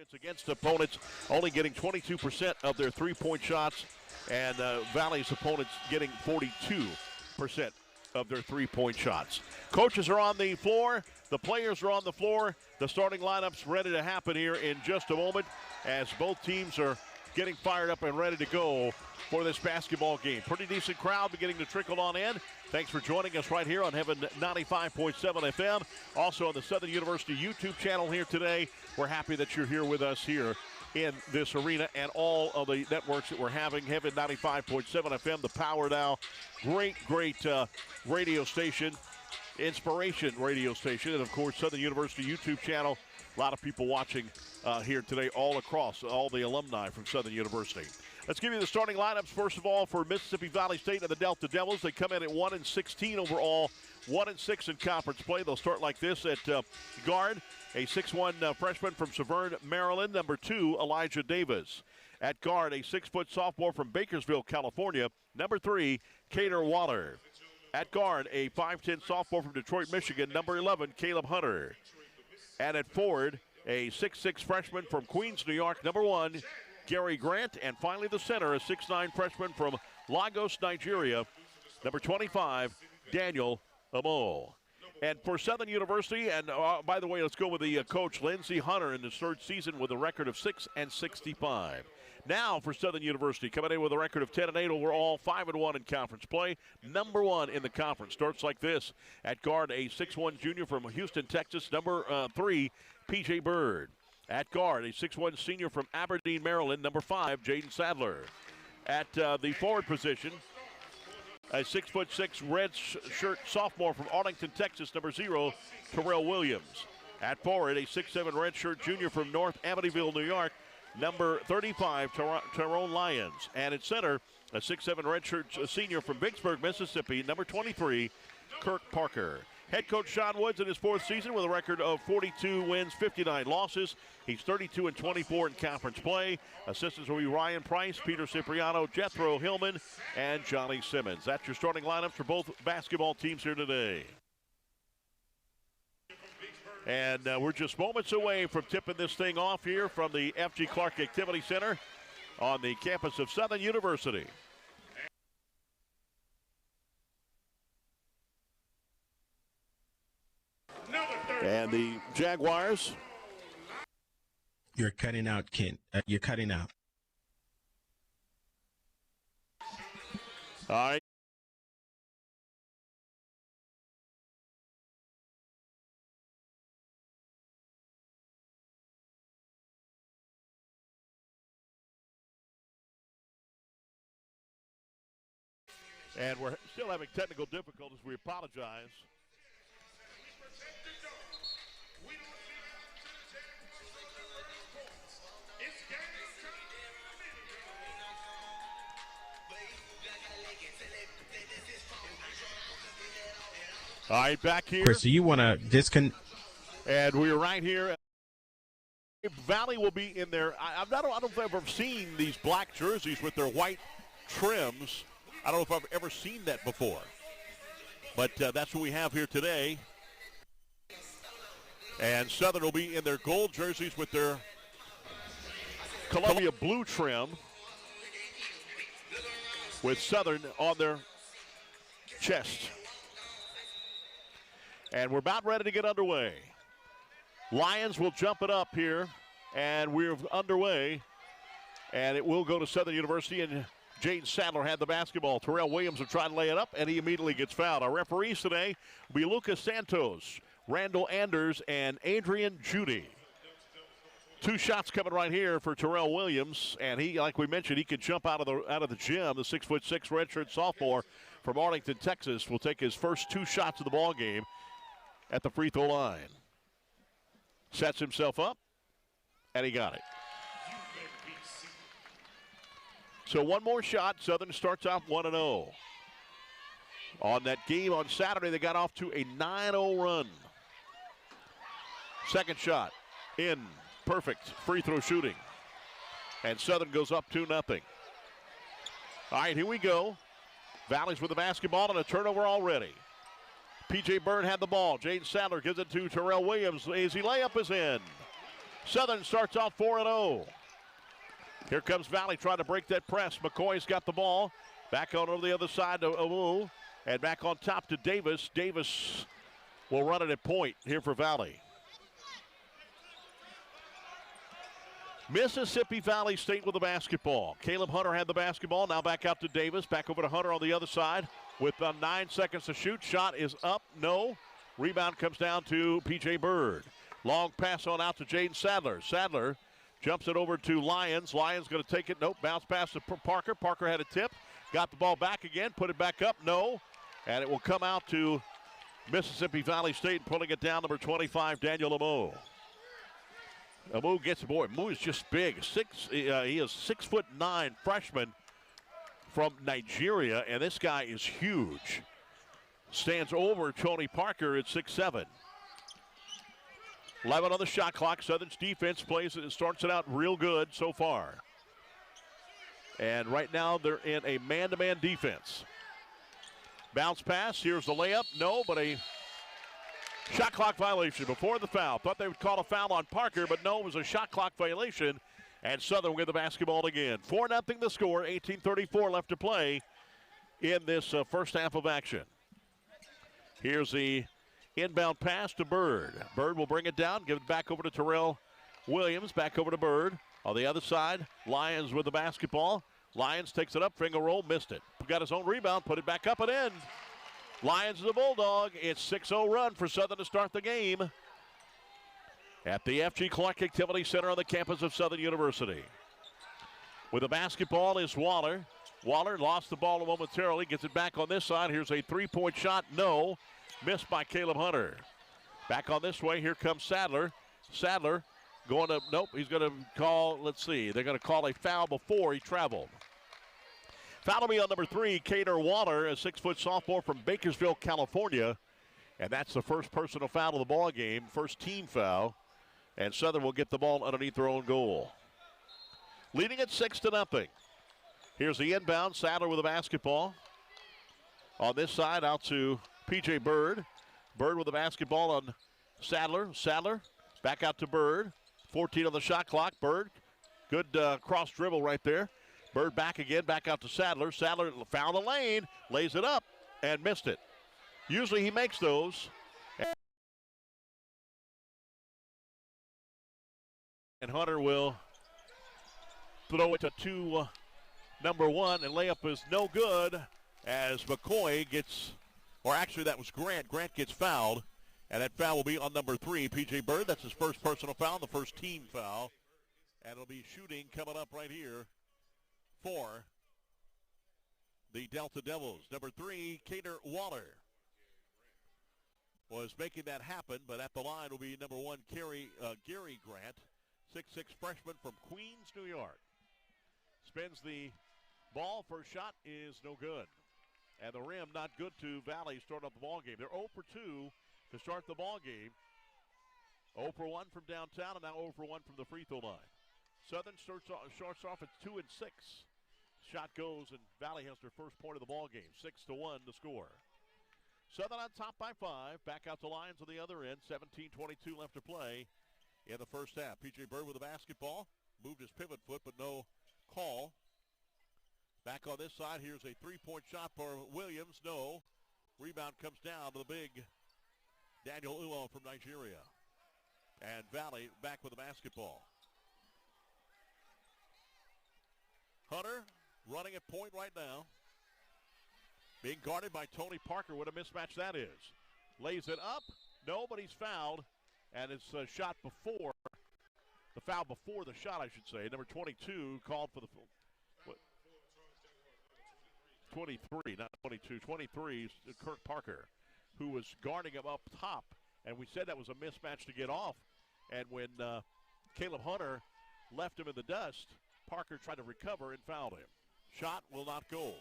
experience against opponents, only getting 22% of their three-point shots, and Valley's opponents getting 42% of their three-point shots. Coaches are on the floor. The players are on the floor. The starting lineup's ready to happen here in just a moment as both teams are getting fired up and ready to go for this basketball game. Pretty decent crowd beginning to trickle on in. Thanks for joining us right here on Heaven 95.7 FM. Also on the Southern University YouTube channel here today. We're happy that you're here with us here in this arena and all of the networks that we're having. Heaven 95.7 FM, the Power Now. Great radio station, inspiration radio station, and of course Southern University YouTube channel. A lot of people watching here today all across, all the alumni from Southern University. Let's give you the starting lineups, first of all, for Mississippi Valley State and the Delta Devils. They come in at 1-16 overall, 1-6 in conference play. They'll start like this at guard, a 6'1" freshman from Severn, Maryland, number 2, Elijah Davis. At guard, a 6-foot sophomore from Bakersville, California, number 3, Cater Waller. At guard, a 5'10" sophomore from Detroit, Michigan, number 11, Caleb Hunter. And at forward, a 6'6" freshman from Queens, New York, number 1, Gary Grant. And finally the center, a 6'9" freshman from Lagos, Nigeria, number 25, Daniel Amo. And for Southern University, and by the way, let's go with the coach, Lindsey Hunter, in his third season with a record of 6-65. Now for Southern University, coming in with a record of 10-8 overall, 5-1 in conference play, number 1 in the conference. Starts like this. At guard, a 6'1" junior from Houston, Texas, number 3, P.J. Bird. At guard, a 6'1" senior from Aberdeen, Maryland, number 5, Jaden Sadler. At the forward position, a 6'6" red shirt sophomore from Arlington, Texas, number 0, Terrell Williams. At forward, a 6'7" red shirt junior from North Amityville, New York, number 35, Tyrone Lyons. And at center, a 6'7" redshirt senior from Vicksburg, Mississippi, number 23, Kirk Parker. Head coach Sean Woods in his fourth season with a record of 42 wins, 59 losses. He's 32-24 in conference play. Assistants will be Ryan Price, Peter Cipriano, Jethro Hillman, and Johnny Simmons. That's your starting lineups for both basketball teams here today. And we're just moments away from tipping this thing off here from the F.G. Clark Activity Center on the campus of Southern University. And the Jaguars. You're cutting out, Kent. You're cutting out. All right. And we're still having technical difficulties. We apologize. All right, back here. Chris, so you want to disconnect? And we're right here. Valley will be in there. I don't know if I've ever seen these black jerseys with their white trims. I don't know if I've ever seen that before. But that's what we have here today. And Southern will be in their gold jerseys with their Columbia blue trim, with Southern on their chest. And we're about ready to get underway. Lions will jump it up here, and we're underway. And it will go to Southern University, and Jaden Sadler had the basketball. Terrell Williams will try to lay it up, and he immediately gets fouled. Our referees today will be Lucas Santos, Randall Anders, and Adrian Judy. 2 shots coming right here for Terrell Williams, and he, like we mentioned, he could jump out of the gym. The 6'6" redshirt sophomore from Arlington, Texas, will take his first 2 shots of the ball game at the free throw line. Sets himself up, and he got it. So one more shot. Southern starts off 1-0. On that game on Saturday, they got off to a 9-0 run. Second shot in. Perfect free throw shooting. And Southern goes up 2-0. All right, here we go. Valley's with the basketball and a turnover already. P.J. Bird had the ball. Jaden Sadler gives it to Terrell Williams. Easy layup is in. Southern starts off 4-0. Here comes Valley trying to break that press. McCoy's got the ball. Back on the other side to Awu. And back on top to Davis. Davis will run it at point here for Valley. Mississippi Valley State with the basketball. Caleb Hunter had the basketball. Now back out to Davis. Back over to Hunter on the other side with 9 seconds to shoot. Shot is up. No. Rebound comes down to P.J. Bird. Long pass on out to Jaden Sadler. Sadler jumps it over to Lyons. Lyons going to take it. Nope. Bounce pass to Parker. Parker had a tip. Got the ball back again. Put it back up. No. And it will come out to Mississippi Valley State, pulling it down, number 25, Daniel Amu. Amu gets the boy. Amu is just big. He is 6'9" freshman from Nigeria, and this guy is huge. Stands over Tony Parker at 6'7". 11 on the shot clock. Southern's defense plays it and starts it out real good so far. And right now they're in a man-to-man defense. Bounce pass. Here's the layup. No, but a shot clock violation before the foul. Thought they would call a foul on Parker, but no, it was a shot clock violation. And Southern with the basketball again. 4-0 the score. 18:34 left to play in this first half of action. Here's the inbound pass to Bird. Bird will bring it down, give it back over to Terrell Williams. Back over to Bird. On the other side, Lyons with the basketball. Lyons takes it up, finger roll, missed it. Got his own rebound, put it back up and in. Lions the Bulldog. It's 6-0 run for Southern to start the game at the FG Clark Activity Center on the campus of Southern University. With the basketball is Waller. Waller lost the ball momentarily, gets it back on this side. Here's a three-point shot, no. Missed by Caleb Hunter. Back on this way, here comes Sadler. Sadler going to, nope, he's going to call, let's see, they're going to call a foul before he traveled. Foul will be on number 3, Cater Waller, a 6-foot sophomore from Bakersville, California. And that's the first personal foul of the ball game, first team foul. And Southern will get the ball underneath their own goal. Leading at 6-0. Here's the inbound, Sadler with the basketball. On this side, out to P.J. Bird. Bird with the basketball on Sadler. Sadler back out to Bird. 14 on the shot clock. Bird, good cross dribble right there. Bird back again, back out to Sadler. Sadler found the lane, lays it up, and missed it. Usually he makes those. And Hunter will throw it to number 1, and layup is no good as McCoy gets, or actually that was Grant. Grant gets fouled, and that foul will be on number 3, P.J. Bird. That's his first personal foul, the first team foul. And it'll be shooting coming up right here for the Delta Devils. Number 3, Cater Waller was making that happen, but at the line will be number 1, Gary Grant, 6'6" freshman from Queens, New York. Spins the ball. First shot is no good. And the rim not good to Valley starting up the ball game. They're 0 for 2 to start the ball game. 0 for 1 from downtown, and now 0 for 1 from the free throw line. Southern starts off at 2-6. Shot goes, and Valley has their first point of the ball game. 6-1 the score. Southern on top by 5. Back out to Lions on the other end. 17:22 left to play in the first half. P.J. Bird with the basketball. Moved his pivot foot, but no call. Back on this side, here's a three-point shot for Williams. No. Rebound comes down to the big Daniel Ulo from Nigeria. And Valley back with the basketball. Hunter running at point right now. Being guarded by Tony Parker. What a mismatch that is. Lays it up. No, but he's fouled. And it's a shot before. The foul before the shot, I should say. Number 22 called for the... What? 23, not 22. 23 is Kirk Parker, who was guarding him up top. And we said that was a mismatch to get off. And when Caleb Hunter left him in the dust, Parker tried to recover and fouled him. Shot will not go.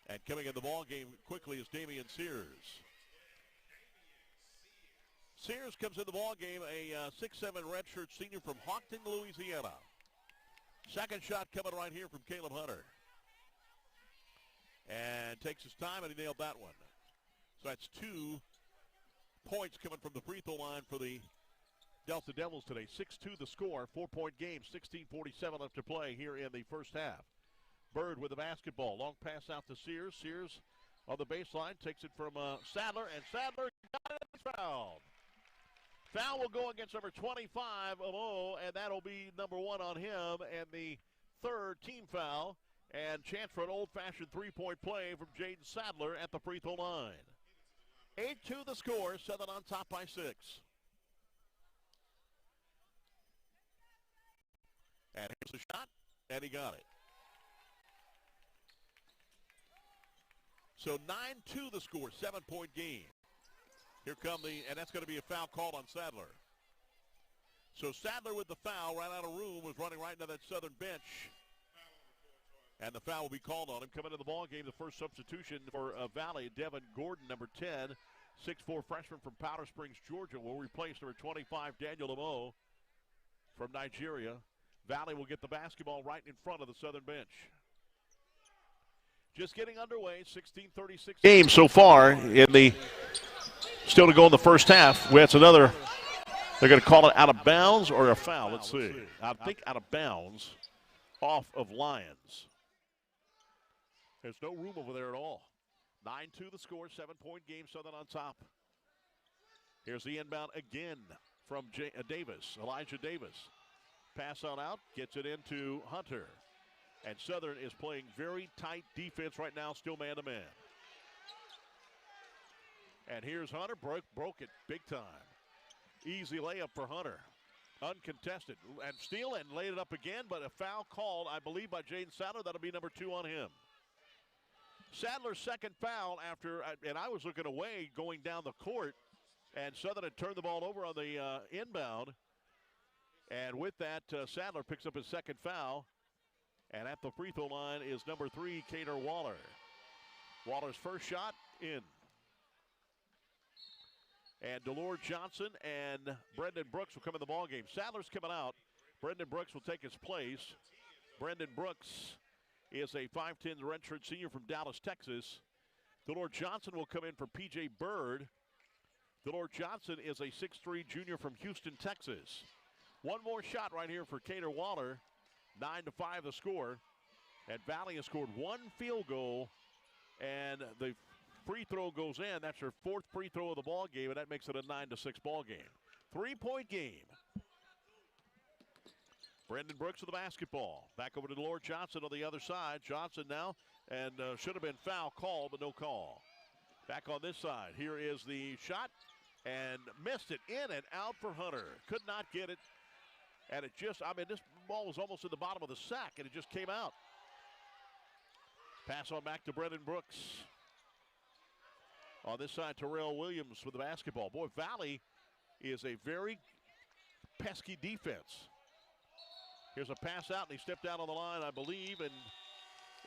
And coming in the ball game quickly is Damian Sears. Sears comes in the ball game, a 6'7" redshirt senior from Hawkton, Louisiana. Second shot coming right here from Caleb Hunter. And takes his time, and he nailed that one. So that's 2 points coming from the free throw line for the dealt the Devils today. 6-2 the score, 4-point game, 16:47 left to play here in the first half. Bird with the basketball. Long pass out to Sears. Sears on the baseline takes it from Sadler, and Sadler got it and fouled. Foul will go against number 25, Amo, and that'll be number 1 on him, and the third team foul, and chance for an old-fashioned three-point play from Jaden Sadler at the free throw line. 8-2 the score, Southern on top by 6. And here's the shot, and he got it. So 9-2 the score, 7-point game. Here come and that's going to be a foul called on Sadler. So Sadler with the foul, right out of room, was running right into that Southern bench. And the foul will be called on him. Coming to the ball game, the first substitution for Valley, Devin Gordon, number 10, 6'4" freshman from Powder Springs, Georgia, will replace number 25, Daniel Amo from Nigeria. Valley will get the basketball right in front of the Southern bench. Just getting underway, 16:36 game so far in the, still to go in the first half. That's another, they're going to call it out of bounds or a foul. Let's see. I think out of bounds off of Lions. There's no room over there at all. 9-2 the score, 7-point game, Southern on top. Here's the inbound again from Davis, Elijah Davis. Pass on out, gets it into Hunter. And Southern is playing very tight defense right now, still man-to-man. And here's Hunter, broke it big time. Easy layup for Hunter. Uncontested. And steal and laid it up again, but a foul called, I believe, by Jaden Sadler. That'll be number 2 on him. Sadler's second foul after, and I was looking away going down the court, and Southern had turned the ball over on the inbound. And with that, Sadler picks up his second foul. And at the free throw line is number 3, Kader Waller. Waller's first shot in. And Delord Johnson and Brendan Brooks will come in the ballgame. Sadler's coming out. Brendan Brooks will take his place. Brendan Brooks is a 5'10" redshirt senior from Dallas, Texas. Delord Johnson will come in for P.J. Bird. Delord Johnson is a 6'3" junior from Houston, Texas. One more shot right here for Kader Waller. 9-5 the score. And Valley has scored one field goal, and the free throw goes in. That's their fourth free throw of the ball game, and that makes it a 9-6 ball game. 3-point game. Brendan Brooks with the basketball. Back over to Delord Johnson on the other side. Johnson now, and should have been foul called, but no call. Back on this side. Here is the shot, and missed it. In and out for Hunter. Could not get it. And it just, I mean, this ball was almost in the bottom of the sack, and it just came out. Pass on back to Brendan Brooks. On this side, Terrell Williams with the basketball. Boy, Valley is a very pesky defense. Here's a pass out, and he stepped out on the line, I believe, and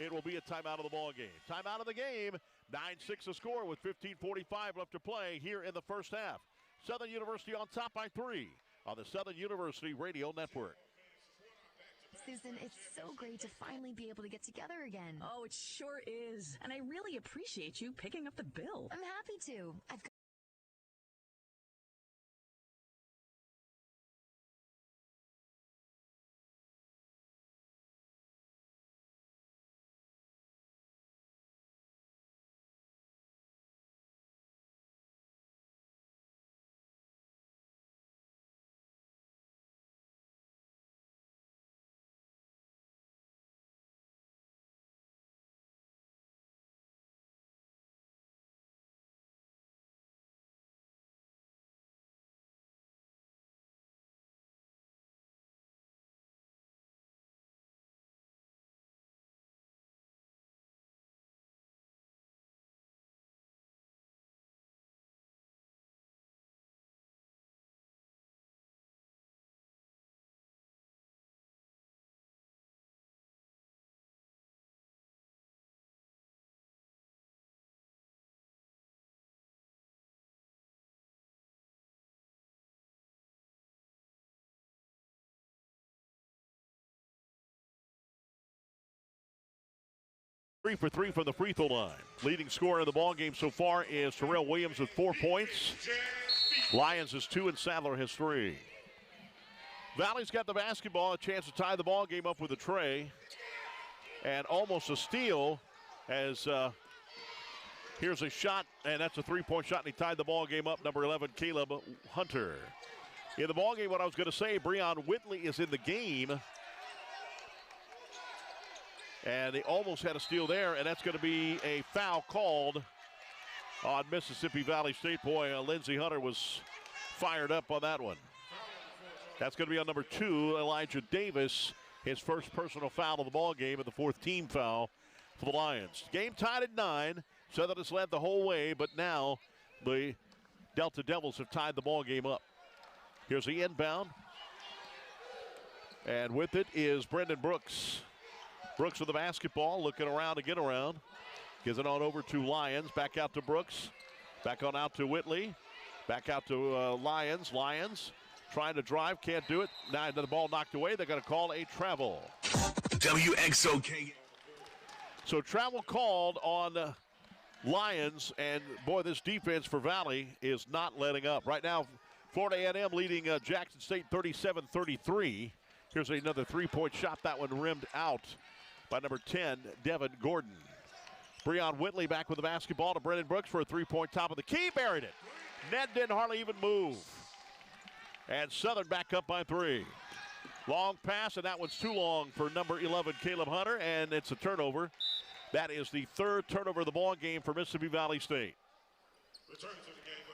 it will be a timeout of the ball game. Timeout of the game, 9-6 the score with 15:45 left to play here in the first half. Southern University on top by 3 on the Southern University Radio Network. Susan, it's so great to finally be able to get together again. Oh, it sure is. And I really appreciate you picking up the bill. I'm happy to. I've got Three for 3 from the free throw line. Leading scorer in the ball game so far is Terrell Williams with 4 points. Lyons has 2 and Sadler has 3. Valley's got the basketball, a chance to tie the ball game up with a tray. And almost a steal as here's a shot, and that's a three-point shot, and he tied the ball game up, number 11, Caleb Hunter. In the ball game, what I was going to say, Breon Whitley is in the game. And they almost had a steal there, and that's going to be a foul called on Mississippi Valley State. Boy, Lindsey Hunter was fired up on that one. That's going to be on number 2, Elijah Davis, his first personal foul of the ball game and the 4th team foul for the Lions. Game tied at 9. Southern has led the whole way, but now the Delta Devils have tied the ball game up. Here's the inbound. And with it is Brendan Brooks. Brooks with the basketball, looking around to get around. Gives it on over to Lyons. Back out to Brooks. Back on out to Whitley. Back out to Lyons. Lyons trying to drive, can't do it. Now the ball knocked away. They're going to call a travel. WXOK. So travel called on Lyons, and boy, this defense for Valley is not letting up. Right now, Florida A&M leading Jackson State 37-33. Here's another three-point shot. That one rimmed out by number 10, Devin Gordon. Breon Whitley back with the basketball to Brendan Brooks for a three-point top of the key. Buried it. Ned didn't hardly even move. And Southern back up by 3. Long pass, and that one's too long for number 11, Caleb Hunter, and it's a turnover. That is the 3rd turnover of the ball game for Mississippi Valley State.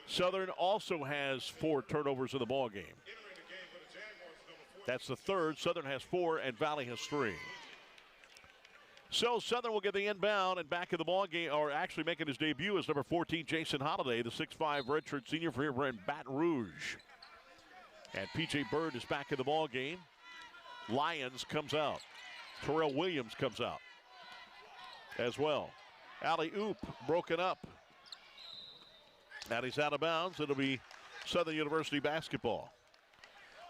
Southern also has 4 turnovers in the ball game. That's the 3rd. Southern has 4, and Valley has 3. So Southern will get the inbound, and back in the ball game, or actually making his debut, is number 14, Jason Holiday, the 6'5" redshirt senior for here in Baton Rouge. And P.J. Bird is back in the ball game. Lyons comes out. Terrell Williams comes out as well. Alley-oop broken up. And he's out of bounds. It'll be Southern University basketball.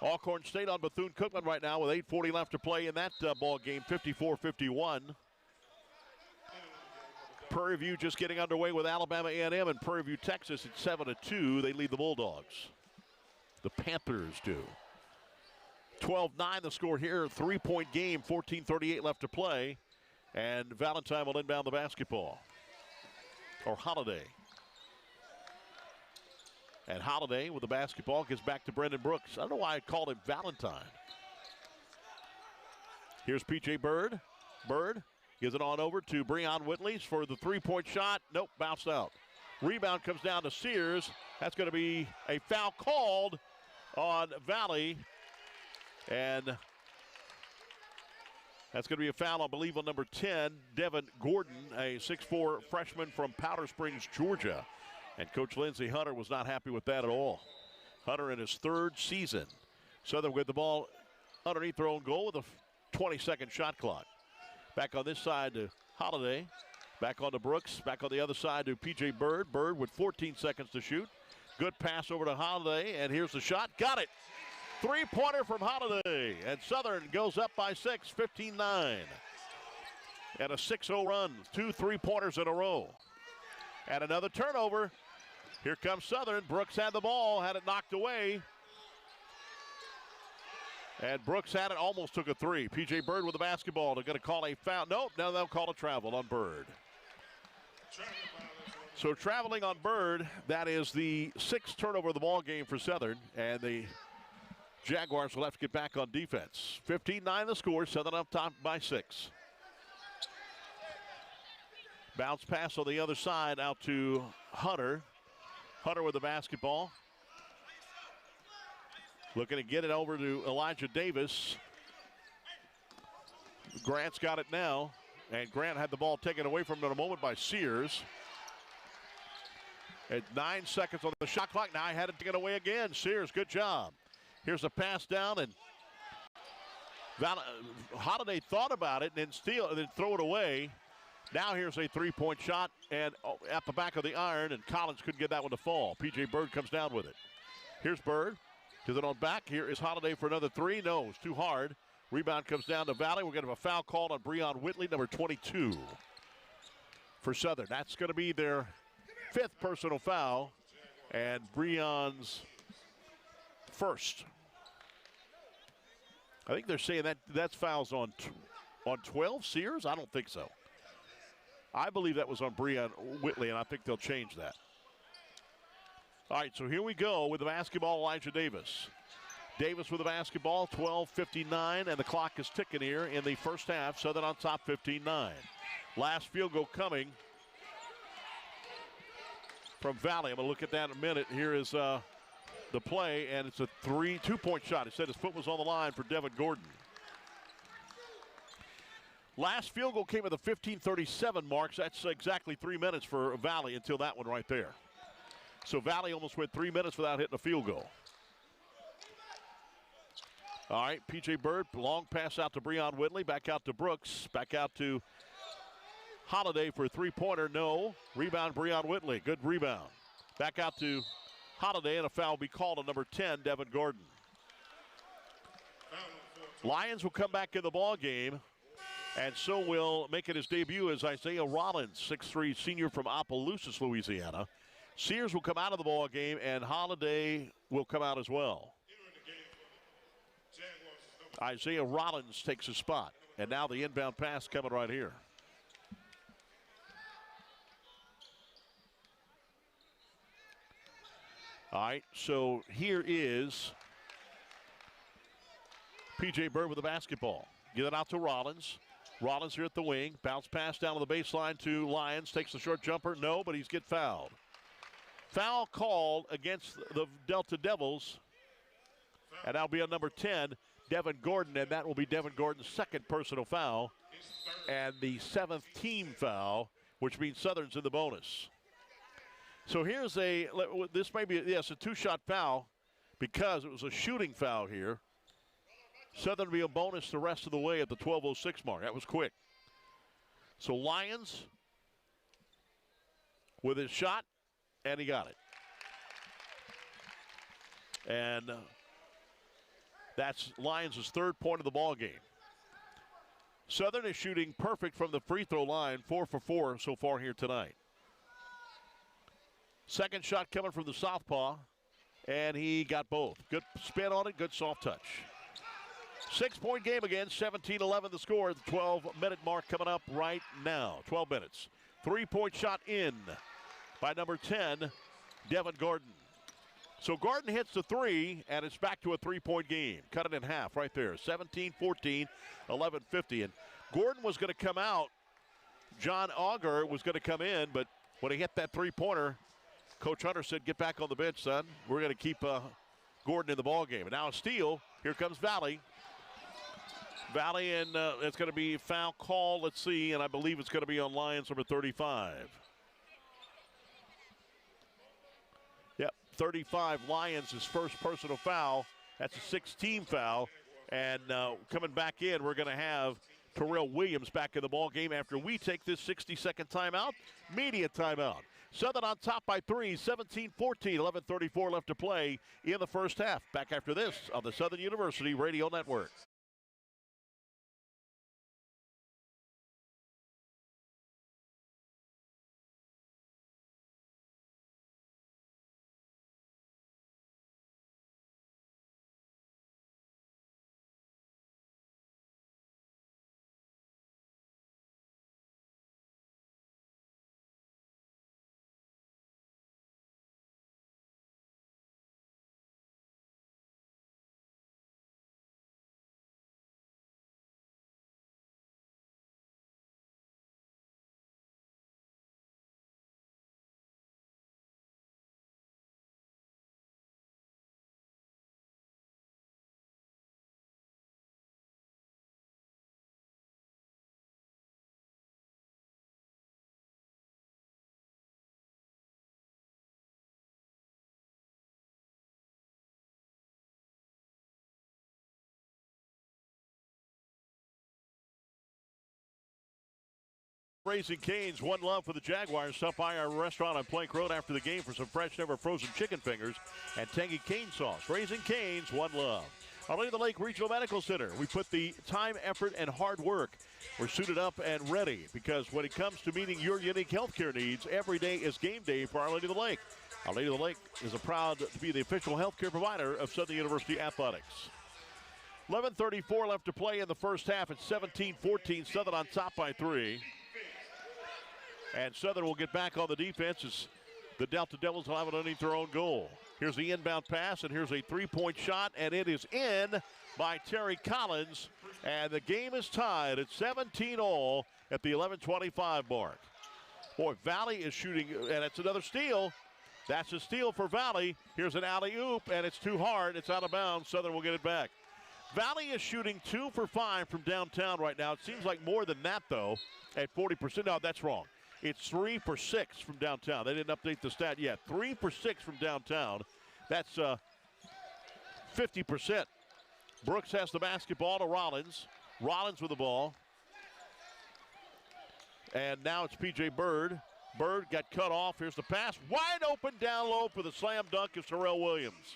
Alcorn State on Bethune-Cookman right now with 8:40 left to play in that ball game, 54-51. Prairie View just getting underway with Alabama A&M, and Prairie View, Texas at 7-2. They lead the Bulldogs. The Panthers do. 12-9 the score here. 3-point game, 14:38 left to play. And Valentine will inbound the basketball. Or Holiday. And Holiday with the basketball gets back to Brendan Brooks. I don't know why I called him Valentine. Here's P.J. Bird. Bird gives it on over to Breon Whitley for the three-point shot. Nope, bounced out. Rebound comes down to Sears. That's going to be a foul called on Valley. And that's going to be a foul, I believe, on number 10, Devin Gordon, a 6'4" freshman from Powder Springs, Georgia. And Coach Lindsey Hunter was not happy with that at all. Hunter in his 3rd season. Southern with the ball underneath their own goal with a 20-second shot clock. Back on this side to Holiday. Back on to Brooks. Back on the other side to P.J. Bird. Bird with 14 seconds to shoot. Good pass over to Holiday, and here's the shot. Got it. Three-pointer from Holiday. And Southern goes up by 6, 15-9. And a 6-0 run. 2 3-pointers in a row. And another turnover. Here comes Southern. Brooks had the ball, had it knocked away. And Brooks had it, almost took a 3. P.J. Bird with the basketball. They're going to call a foul. Nope, now they'll call a travel on Bird. So traveling on Bird, that is the 6th turnover of the ball game for Southern. And the Jaguars will have to get back on defense. 15-9 the score. Southern up top by 6. Bounce pass on the other side out to Hunter. Hunter with the basketball. Looking to get it over to Elijah Davis. Grant's got it now. And Grant had the ball taken away from him in a moment by Sears. At 9 seconds on the shot clock. Now he had it taken away again. Sears, good job. Here's a pass down, and Holiday thought about it and then throw it away. Now here's a 3-point shot, and at the back of the iron, and Collins couldn't get that one to fall. P.J. Bird comes down with it. Here's Bird. Does it on back. Here is Holiday for another 3. No, it's too hard. Rebound comes down to Valley. We're going to have a foul called on Breon Whitley, number 22 for Southern. That's going to be their 5th personal foul, and Breon's 1st. I think they're saying that's fouls on 12 Sears? I don't think so. I believe that was on Breon Whitley, and I think they'll change that. All right, so here we go with the basketball, Elijah Davis. Davis with the basketball, 12:59, and the clock is ticking here in the first half. Southern on top, 15-9. Last field goal coming from Valley. I'm going to look at that in a minute. Here is the play, and it's a 2-point shot. He said his foot was on the line for Devin Gordon. Last field goal came at the 15:37 mark. So that's exactly 3 minutes for Valley until that one right there. So Valley almost went 3 minutes without hitting a field goal. All right, P.J. Bird, long pass out to Breon Whitley, back out to Brooks, back out to Holiday for a three-pointer. No. Rebound, Breon Whitley. Good rebound. Back out to Holiday, and a foul will be called on number 10, Devin Gordon. Lions will come back in the ball game, and so will make it his debut as Isaiah Rollins, 6'3", senior from Opelousas, Louisiana. Sears will come out of the ball game, and Holiday will come out as well. Isaiah Rollins takes his spot, and now the inbound pass coming right here. All right, so here is P.J. Bird with the basketball. Get it out to Rollins. Rollins here at the wing. Bounce pass down to the baseline to Lyons. Takes the short jumper. No, but he's get fouled. Foul called against the Delta Devils. And that'll be on number 10, Devin Gordon. And that will be Devin Gordon's second personal foul. And the 7th team foul, which means Southern's in the bonus. So here's this may be, yes, a two-shot foul because it was a shooting foul here. Southern will be a bonus the rest of the way at the 12:06 mark. That was quick. So Lyons with his shot, and he got it. And that's Lyons' third point of the ball game. Southern is shooting perfect from the free throw line, 4 for 4 so far here tonight. Second shot coming from the southpaw, and he got both. Good spin on it, good soft touch. 6-point game again, 17-11 the score. The 12-minute mark coming up right now. 12 minutes. 3-point shot in by number 10, Devin Gordon. So Gordon hits the three, and it's back to a 3-point game. Cut it in half right there. 17-14, 11-50. And Gordon was going to come out. John Auger was going to come in, but when he hit that three-pointer, Coach Hunter said, get back on the bench, son. We're going to keep Gordon in the ball game. And now a steal. Here comes Valley. Valley, and it's going to be foul call. Let's see, and I believe it's going to be on Lions number 35. Yep, 35, Lions, his first personal foul. That's a 6-team foul. And coming back in, we're going to have Terrell Williams back in the ball game after we take this 60-second timeout, media timeout. Southern on top by 3, 17-14, 11:34 left to play in the first half. Back after this on the Southern University Radio Network. Raising Cane's, one love for the Jaguars. Stop by our restaurant on Plank Road after the game for some fresh, never frozen chicken fingers and tangy cane sauce. Raising Cane's, one love. Our Lady of the Lake Regional Medical Center. We put the time, effort, and hard work. We're suited up and ready because when it comes to meeting your unique healthcare needs, every day is game day for Our Lady of the Lake. Our Lady of the Lake is proud to be the official healthcare provider of Southern University Athletics. 11:34 left to play in the first half. It's 17-14. Southern on top by 3. And Southern will get back on the defense as the Delta Devils will have it underneath their own goal. Here's the inbound pass, and here's a three-point shot, and it is in by Terry Collins. And the game is tied at 17-all at the 11:25 mark. Boy, Valley is shooting, and it's another steal. That's a steal for Valley. Here's an alley-oop, and it's too hard. It's out of bounds. Southern will get it back. Valley is shooting 2 for 5 from downtown right now. It seems like more than that, though, at 40%. No, that's wrong. It's 3 for 6 from downtown. They didn't update the stat yet. 3 for 6 from downtown. That's 50%. Brooks has the basketball to Rollins. Rollins with the ball. And now it's P.J. Bird. Bird got cut off. Here's the pass. Wide open down low for the slam dunk of Terrell Williams.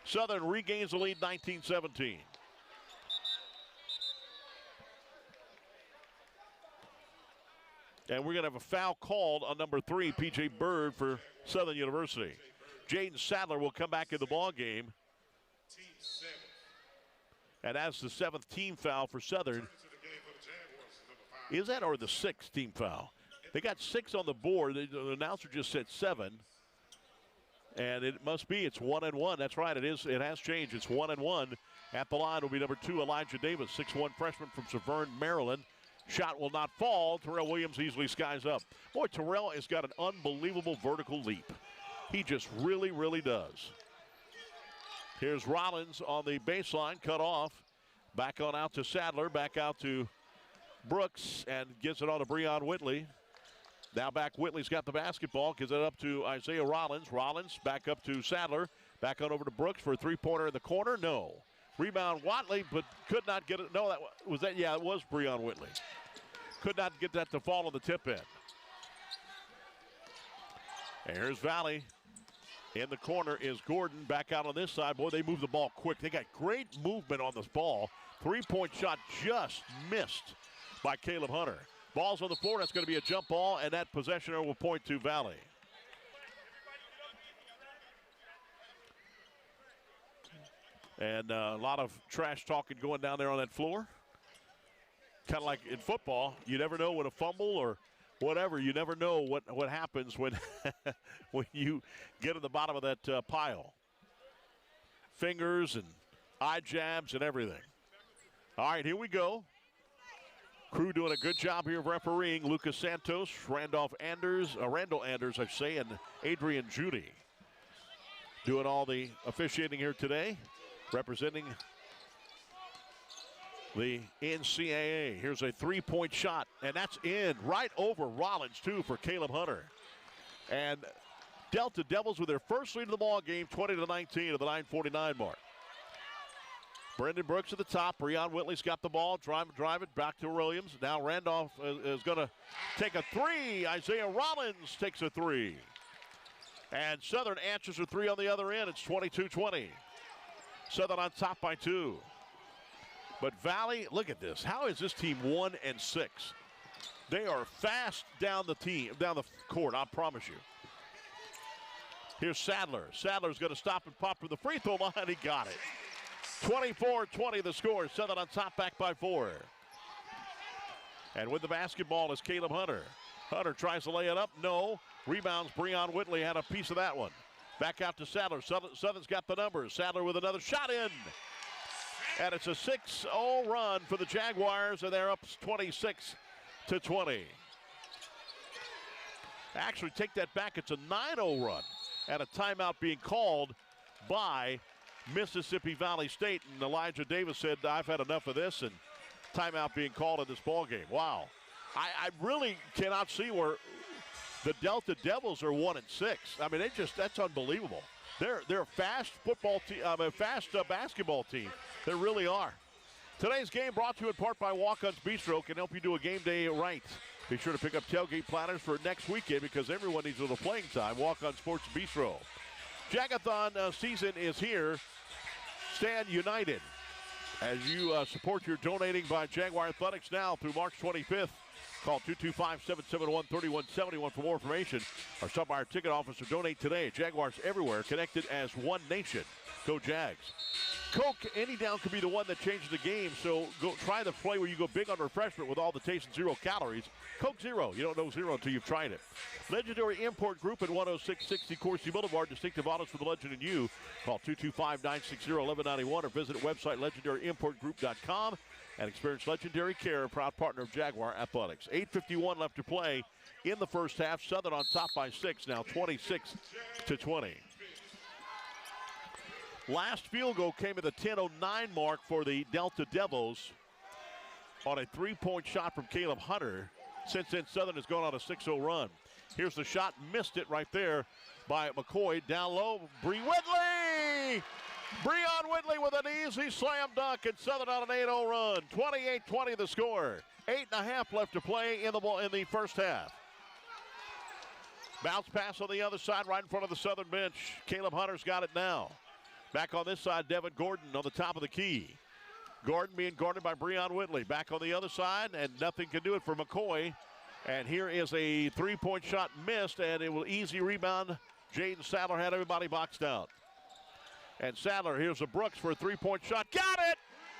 Southern regains the lead 19-17. And we're going to have a foul called on number 3, P.J. Bird, for Southern University. Jaden Sadler will come back in the ball game. And that's the 7th team foul for Southern. Is that or the 6th team foul? They got 6 on the board. The announcer just said 7. And it must be, it's 1-1. That's right, it is. It has changed. It's 1-1. At the line will be number 2, Elijah Davis, 6'1" freshman from Severn, Maryland. Shot will not fall. Terrell Williams easily skies up. Boy, Terrell has got an unbelievable vertical leap. He just really, really does. Here's Rollins on the baseline, cut off. Back on out to Sadler, back out to Brooks, and gives it on to Breon Whitley. Now back, Whitley's got the basketball, gives it up to Isaiah Rollins. Rollins back up to Sadler, back on over to Brooks for a three-pointer in the corner. No. Rebound Watley, but could not get it. No, that was that. Yeah, it was Breon Whitley. Could not get that to fall on the tip end. And here's Valley. In the corner is Gordon. Back out on this side. Boy, they move the ball quick. They got great movement on this ball. Three-point shot just missed by Caleb Hunter. Ball's on the floor. That's going to be a jump ball, and that possessioner will point to Valley. And a lot of trash talking going down there on that floor. Kind of like in football, you never know when a fumble or whatever, you never know what happens when, when you get to the bottom of that pile. Fingers and eye jabs and everything. All right, here we go. Crew doing a good job here of refereeing. Lucas Santos, Randall Anders, I should say, and Adrian Judy doing all the officiating here today, representing the NCAA. Here's a three-point shot, and that's in right over Rollins, too, for Caleb Hunter. And Delta Devils with their first lead of the ball game, 20-19 at the 9:49 mark. Brendan Brooks at the top. Breon Whitley's got the ball. Drive it back to Williams. Now Randolph is going to take a three. Isaiah Rollins takes a three. And Southern answers a three on the other end. It's 22-20. Southern on top by 2. But Valley, look at this. How is this team 1-6? They are fast down the court, I promise you. Here's Sadler. Sadler's going to stop and pop from the free throw line. He got it. 24-20 the score. Southern on top, back by 4. And with the basketball is Caleb Hunter. Hunter tries to lay it up. No. Rebounds. Breon Whitley had a piece of that one. Back out to Sadler. Southern's got the numbers. Sadler with another shot in. And it's a 6-0 run for the Jaguars, and they're up 26-20. Actually, take that back. It's a 9-0 run. And a timeout being called by Mississippi Valley State. And Elijah Davis said, I've had enough of this, and timeout being called in this ball game. Wow. I really cannot see where the Delta Devils are 1-6. I mean, that's unbelievable. They're a fast football team, fast basketball team. They really are. Today's game brought to you in part by Walk-On's Bistro. Can help you do a game day right. Be sure to pick up tailgate platters for next weekend because everyone needs a little playing time. Walk-On Sports Bistro. Jagathon season is here. Stand united as you support your donating by Jaguar Athletics now through March 25th. Call 225-771-3171 for more information. Or stop by our ticket office or donate today. Jaguars everywhere, connected as one nation. Go Jags. Coke, any down could be the one that changes the game, so go try the play where you go big on refreshment with all the taste and 0 calories. Coke Zero. You don't know zero until you've tried it. Legendary Import Group at 10660 Coursey Boulevard. Distinctive autos for the legend in you. Call 225-960-1191 or visit website legendaryimportgroup.com and experience legendary care, a proud partner of Jaguar Athletics. 8:51 left to play in the first half. Southern on top by 6, now 26-20. Last field goal came at the 10:09 mark for the Delta Devils on a 3-point shot from Caleb Hunter. Since then, Southern has gone on a 6-0 run. Here's the shot, missed it right there by McCoy. Down low, Bree Whitley! Breon Whitley with an easy slam dunk, and Southern on an 8-0 run. 28-20 the score. 8.5 left to play in the first half. Bounce pass on the other side, right in front of the Southern bench. Caleb Hunter's got it now. Back on this side, Devin Gordon on the top of the key. Gordon being guarded by Breon Whitley. Back on the other side, and nothing can do it for McCoy. And here is a 3-point shot missed, and it will easy rebound. Jaden Sadler had everybody boxed out. And Sadler, here's a Brooks for a 3-point shot. Got it!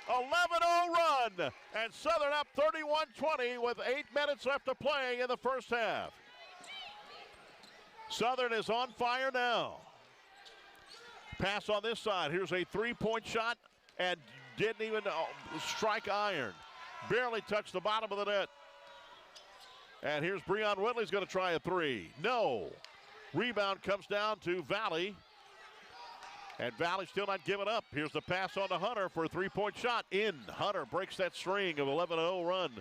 11-0 run. And Southern up 31-20 with 8 minutes left to play in the first half. Southern is on fire now. Pass on this side. Here's a 3-point shot and didn't even strike iron. Barely touched the bottom of the net. And here's Breon Whitley's going to try a 3. No. Rebound comes down to Valley. And Valley still not giving up. Here's the pass on to Hunter for a 3-point shot. In. Hunter breaks that string of 11-0 run.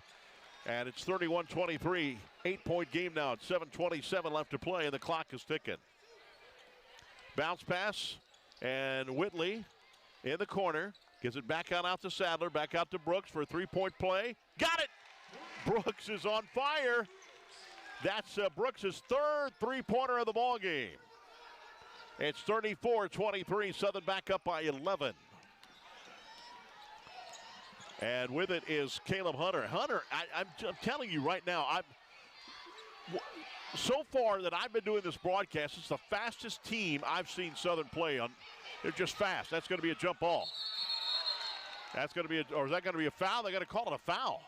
And it's 31-23. 8-point game now. It's 7:27 left to play, and the clock is ticking. Bounce pass. And Whitley in the corner. Gives it back out to Sadler. Back out to Brooks for a 3-point play. Got it! Brooks is on fire. That's Brooks' third 3-pointer of the ball game. It's 34-23. Southern back up by 11. And with it is Caleb Hunter. Hunter, I'm telling you right now, so far that I've been doing this broadcast, it's the fastest team I've seen Southern play on. They're just fast. That's going to be a jump ball. That's going to be or is that going to be a foul? They're going to call it a foul.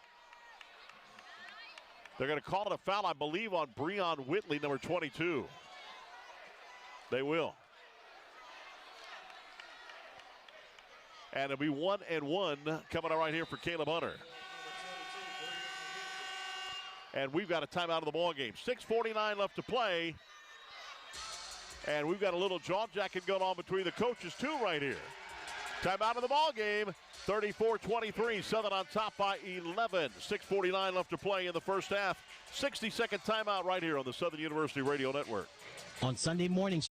They're going to call it a foul, I believe, on Breon Whitley, number 22. They will. And it'll be 1-1 coming out right here for Caleb Hunter. And we've got a timeout of the ball game. 6:49 left to play. And we've got a little jaw jacket going on between the coaches too right here. Timeout of the ball game. 34-23. Southern on top by 11. 6:49 left to play in the first half. 60-second timeout right here on the Southern University Radio Network. On Sunday mornings.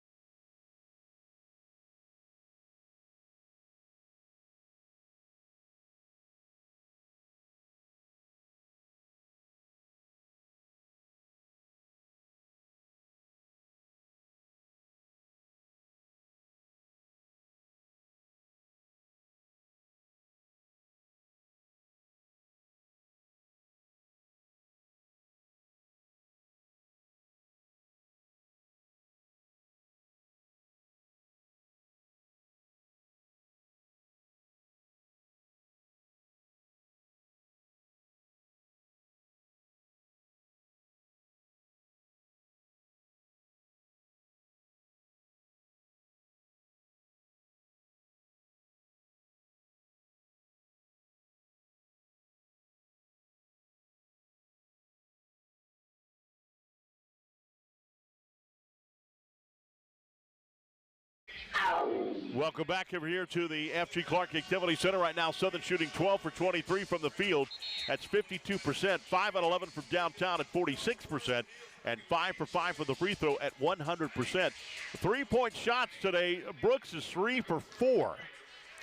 Welcome back over here to the F.G. Clark Activity Center. Right now, Southern shooting 12 for 23 from the field. That's 52%. 5 out of 11 from downtown at 46%. And 5 for 5 from the free throw at 100%. 3-point shots today. Brooks is 3 for 4.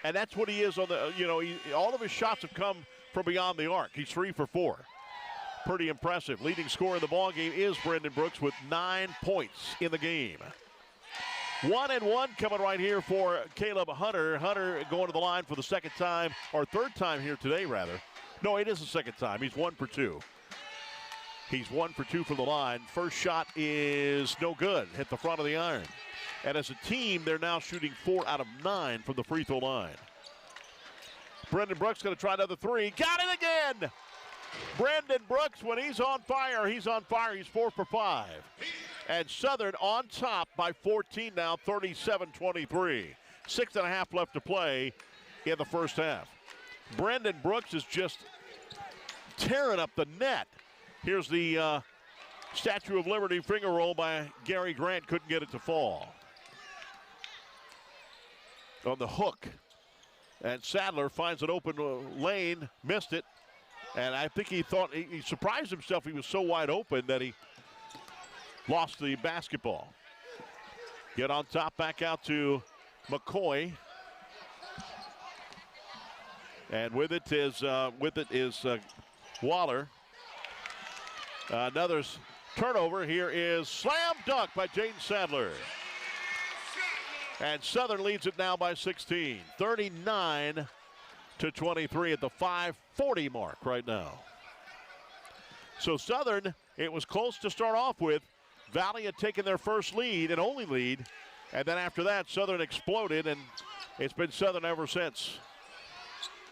And that's what he is on the, all of his shots have come from beyond the arc. He's 3 for 4. Pretty impressive. Leading scorer in the ball game is Brendan Brooks with 9 points in the game. 1-1 coming right here for Caleb Hunter. Hunter going to the line for the second time, or third time here today, rather. No, it is the second time. He's 1 for 2. He's 1 for 2 from the line. First shot is no good. Hit the front of the iron. And as a team, they're now shooting 4 out of 9 from the free throw line. Brendan Brooks going to try another three. Got it again! Brandon Brooks, when he's on fire, he's on fire. He's 4 for 5. And Southern on top by 14 now, 37-23. 6.5 left to play in the first half. Brandon Brooks is just tearing up the net. Here's the Statue of Liberty finger roll by Gary Grant. Couldn't get it to fall. On the hook. And Sadler finds an open lane, missed it. And I think he thought, he surprised himself. He was so wide open that he lost the basketball. Get on top, back out to McCoy. And with it is Waller. Another turnover. Here is slam dunk by Jaden Sadler. And Southern leads it now by 16. 39-23 at the 5:40 mark right now. So Southern, it was close to start off with. Valley had taken their first lead and only lead. And then after that, Southern exploded, and it's been Southern ever since.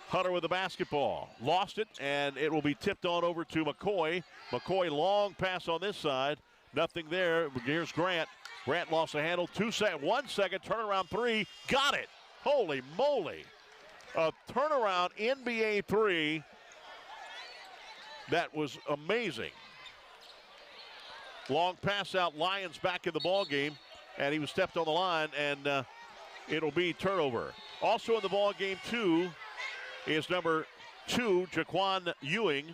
Hunter with the basketball. Lost it, and it will be tipped on over to McCoy. McCoy, long pass on this side. Nothing there. Here's Grant. Grant lost the handle. 1 second, turnaround three. Got it. Holy moly. A turnaround NBA three. That was amazing. Long pass out. Lions back in the ball game, and he was stepped on the line, and it'll be turnover. Also in the ball game, too, is number 2, Jaquan Ewing.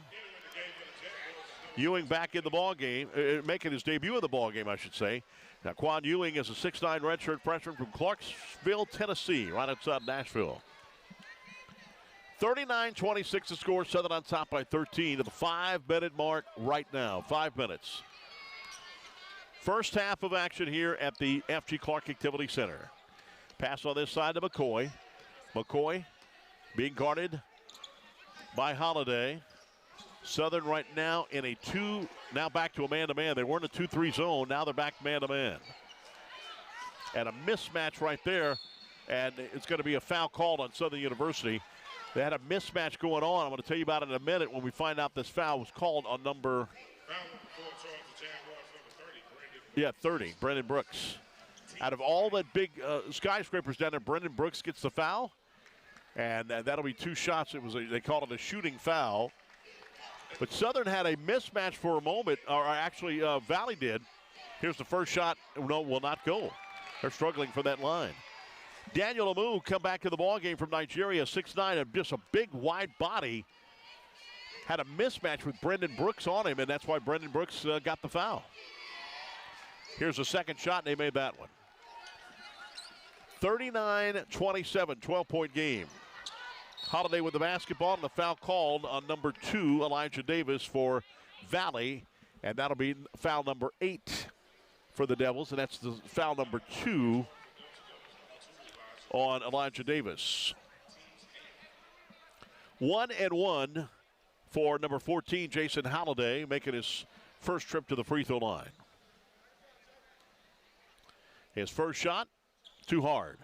Ewing back in the ball game, making his debut in the ball game, I should say. Now, Quan Ewing is a 6'9" redshirt freshman from Clarksville, Tennessee, right outside Nashville. 39-26 to score. Southern on top by 13 to the 5-minute mark right now. 5 minutes. First half of action here at the F.G. Clark Activity Center. Pass on this side to McCoy. McCoy being guarded by Holiday. Southern right now in a 2, now back to a man-to-man. They were in a 2-3 zone. Now they're back man-to-man. And a mismatch right there. And it's going to be a foul called on Southern University. They had a mismatch going on. I'm going to tell you about it in a minute when we find out this foul was called on number 30, Brendan Brooks. Out of all the big skyscrapers down there, Brendan Brooks gets the foul. And that'll be 2 shots. They called it a shooting foul. But Southern had a mismatch for a moment, or actually Valley did. Here's the first shot. No, will not go. They're struggling for that line. Daniel Amu come back to the ballgame from Nigeria, 6'9", and just a big, wide body. Had a mismatch with Brendan Brooks on him, and that's why Brendan Brooks got the foul. Here's the second shot, and they made that one. 39-27, 12-point game. Holiday with the basketball, and the foul called on number 2, Elijah Davis, for Valley. And that'll be foul number 8 for the Devils, and that's the foul number 2 on Elijah Davis. 1-1 for number 14, Jason Holiday, making his first trip to the free throw line. His first shot, too hard.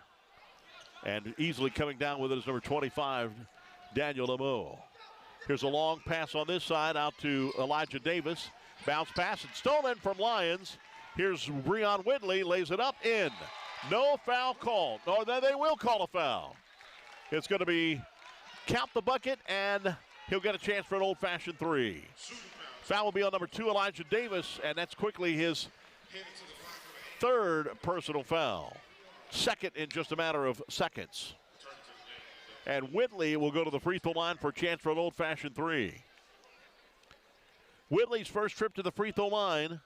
And easily coming down with it is number 25, Daniel Lamo. Here's a long pass on this side out to Elijah Davis. Bounce pass and stolen from Lions. Here's Breon Whitley, lays it up, in. No foul called. Or they will call a foul. It's going to be count the bucket, and he'll get a chance for an old-fashioned 3. Foul will be on number 2, Elijah Davis, and that's quickly his 3rd personal foul. Second in just a matter of seconds. And Whitley will go to the free throw line for a chance for an old-fashioned 3. Whitley's first trip to the free throw line.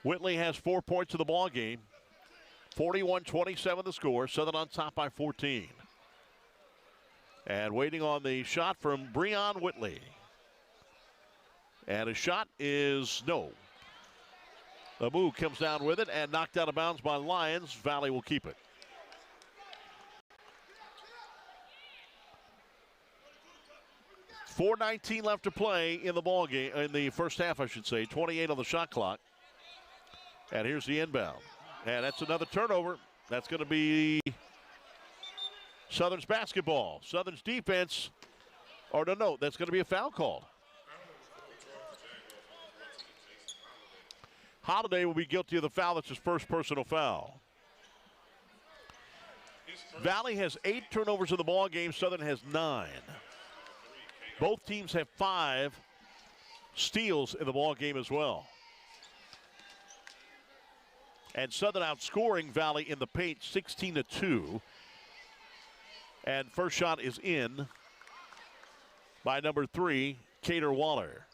Whitley has 4 points in the ball game. 41-27 the score. Southern on top by 14. And waiting on the shot from Breon Whitley. And a shot is no. Abu comes down with it and knocked out of bounds by Lions. Valley will keep it. .4:19 left to play in the ball game, in the first half, I should say. 28 on the shot clock. And here's the inbound. And that's another turnover. That's going to be Southern's basketball. Southern's defense, or no, that's going to be a foul called. Holiday will be guilty of the foul. That's his first personal foul. Valley has 8 turnovers in the ball game. Southern has 9. Both teams have 5 steals in the ball game as well. And Southern outscoring Valley in the paint 16-2. And first shot is in by number 3, Cater Waller.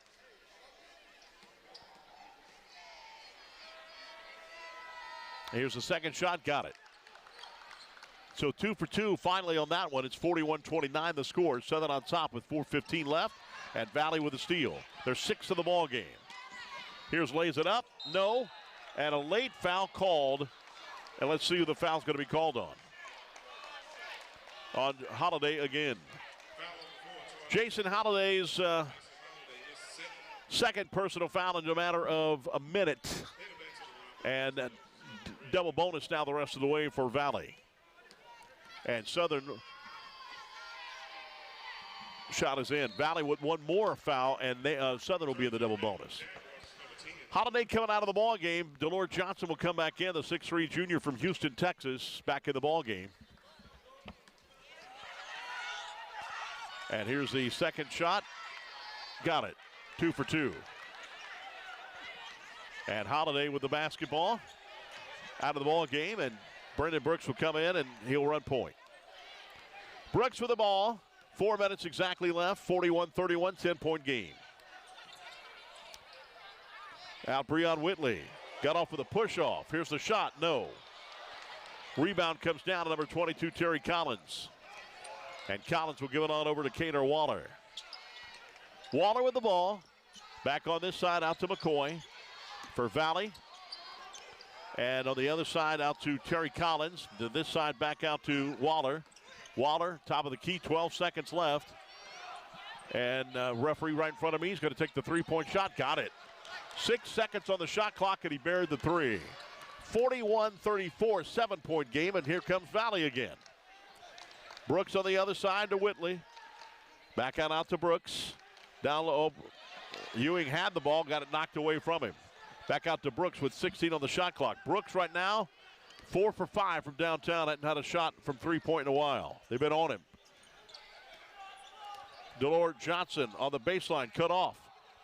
Here's the second shot, got it. So 2 for 2 finally on that one. It's 41-29 the score. Southern on top with 4:15 left, and Valley with a steal. They're 6th of the ball game. Here's lays it up, no, and a late foul called. And let's see who the foul's going to be called on. On Holiday again. Jason Holiday's second personal foul in a matter of a minute. And double bonus now the rest of the way for Valley. And Southern shot is in. Valley with one more foul, and Southern will be in the double bonus. Holiday coming out of the ball game. Delord Johnson will come back in, the 6'3 junior from Houston, Texas, back in the ball game. And here's the second shot. Got it. 2 for 2. And Holiday with the basketball out of the ball game, and Brendan Brooks will come in and he'll run point. Brooks with the ball. 4 minutes exactly left. 41-31, 10-point game. Out Breon Whitley. Got off with a push-off. Here's the shot. No. Rebound comes down to number 22, Terry Collins. And Collins will give it on over to Cater Waller. Waller with the ball. Back on this side out to McCoy for Valley. And on the other side out to Terry Collins. To this side back out to Waller. Waller, top of the key, 12 seconds left. And referee right in front of me, he's going to take the three-point shot. Got it. 6 seconds on the shot clock, and he buried the three. 41-34, 7-point game, and here comes Valley again. Brooks on the other side to Whitley. Back out to Brooks. Down low. Ewing had the ball, got it knocked away from him. Back out to Brooks with 16 on the shot clock. Brooks right now, 4 for 5 from downtown. Hadn't had a shot from three-point in a while. They've been on him. Delord Johnson on the baseline, cut off.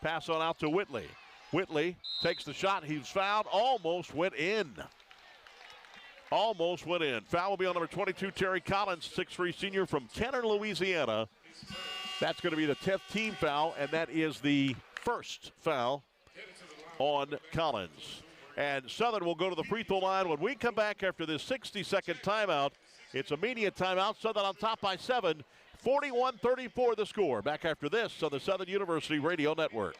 Pass on out to Whitley. Whitley takes the shot. He's fouled. Almost went in. Almost went in. Foul will be on number 22, Terry Collins, 6'3 senior from Kenner, Louisiana. That's going to be the 10th team foul, and that is the first foul on Collins. And Southern will go to the free throw line when we come back after this 60-second timeout. It's a media timeout. Southern on top by 7. 41-34 the score. Back after this on the Southern University Radio Network.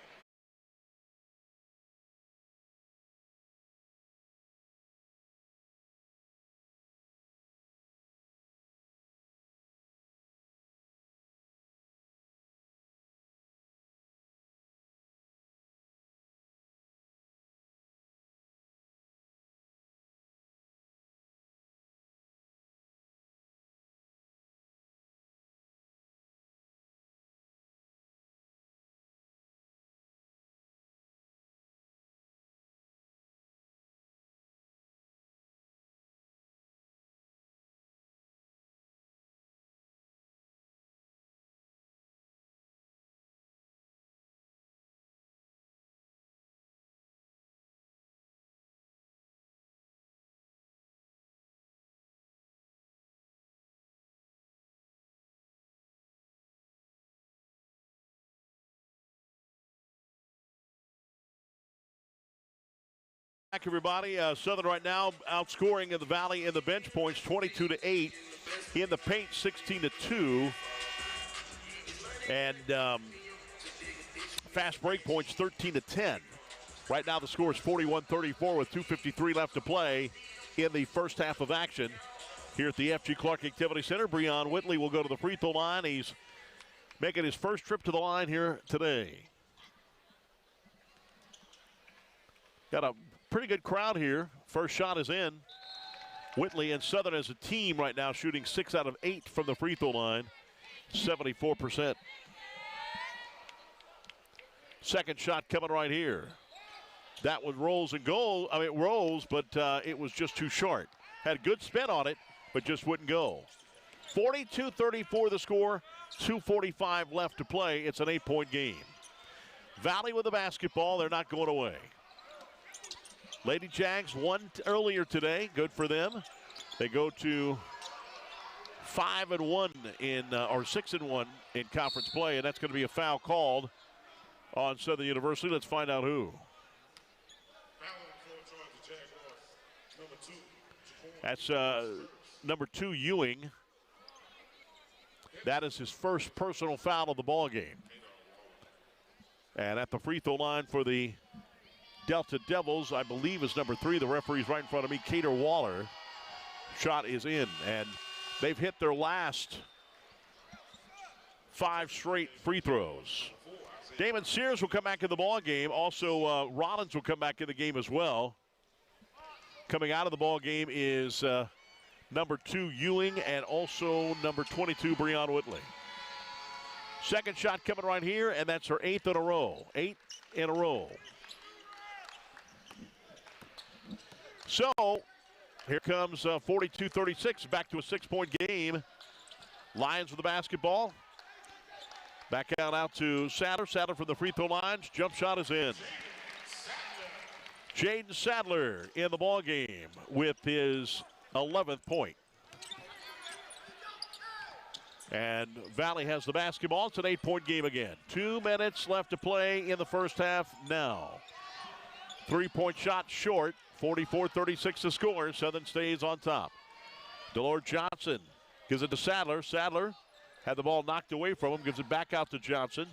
Back, everybody. Southern right now outscoring in the Valley in the bench points 22-8. In the paint 16-2. And fast break points 13-10. Right now the score is 41-34 with 2:53 left to play in the first half of action. Here at the F.G. Clark Activity Center, Breon Whitley will go to the free throw line. He's making his first trip to the line here today. Got a pretty good crowd here. First shot is in. Whitley and Southern as a team right now shooting 6 out of 8 from the free throw line, 74%. Second shot coming right here. That one rolls and goal. I mean, it rolls, but it was just too short. Had good spin on it, but just wouldn't go. 42-34 the score, 2:45 left to play. It's an 8-point game. Valley with the basketball. They're not going away. Lady Jags won earlier today. Good for them. They go to 5-1 or 6-1 in conference play, and that's going to be a foul called on Southern University. Let's find out who. That's number 2, Ewing. That is his first personal foul of the ball game. And at the free throw line for the Delta Devils, I believe is number 3. The referee's right in front of me, Cater Waller. Shot is in, and they've hit their last 5 straight free throws. Damon Sears will come back in the ball game. Also, Rollins will come back in the game as well. Coming out of the ball game is number 2, Ewing, and also number 22, Breon Whitley. Second shot coming right here, and that's her 8th in a row. 8 in a row. So, here comes 42-36, back to a 6-point game. Lions with the basketball. Back out to Sadler. Sadler from the free throw lines. Jump shot is in. Jaden Sadler in the ball game with his 11th point. And Valley has the basketball. It's an 8-point game again. 2 minutes left to play in the first half now. 3-point shot short. 44-36 to score. Southern stays on top. Delord Johnson gives it to Sadler. Sadler had the ball knocked away from him. Gives it back out to Johnson.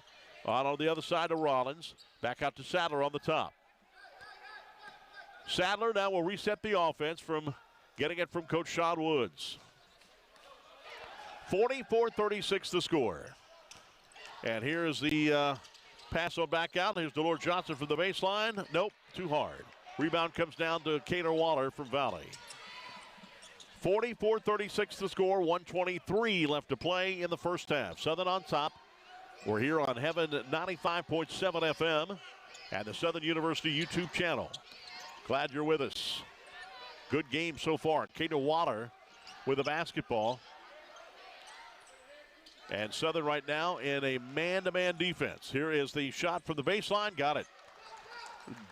On the other side to Rollins. Back out to Sadler on the top. Sadler now will reset the offense from getting it from Coach Sean Woods. 44-36 the score. And here's the pass on back out. Here's Delord Johnson from the baseline. Nope, too hard. Rebound comes down to Cater Waller from Valley. 44-36 the score. 1:23 left to play in the first half. Southern on top. We're here on Heaven 95.7 FM and the Southern University YouTube channel. Glad you're with us. Good game so far. Cater Waller with the basketball. And Southern right now in a man-to-man defense. Here is the shot from the baseline. Got it.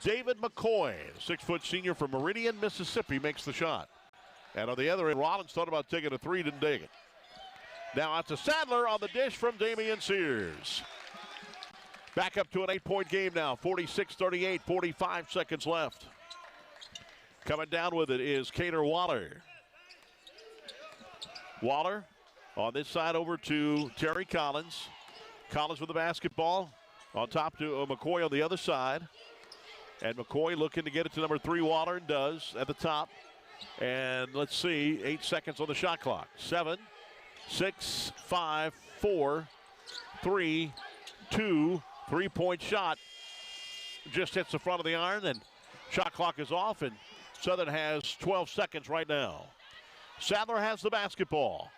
David McCoy, 6-foot senior from Meridian, Mississippi, makes the shot. And on the other end, Rollins thought about taking a 3, didn't take it. Now out to Sadler on the dish from Damian Sears. Back up to an 8-point game now. 46-38, 45 seconds left. Coming down with it is Cater Waller. Waller on this side over to Terry Collins. Collins with the basketball. On top to McCoy on the other side. And McCoy looking to get it to number 3, Waller, and does at the top. And let's see, 8 seconds on the shot clock. 7, 6, 5, 4, 3, 2, 3-point shot. Just hits the front of the iron, and shot clock is off, and Southern has 12 seconds right now. Sadler has the basketball.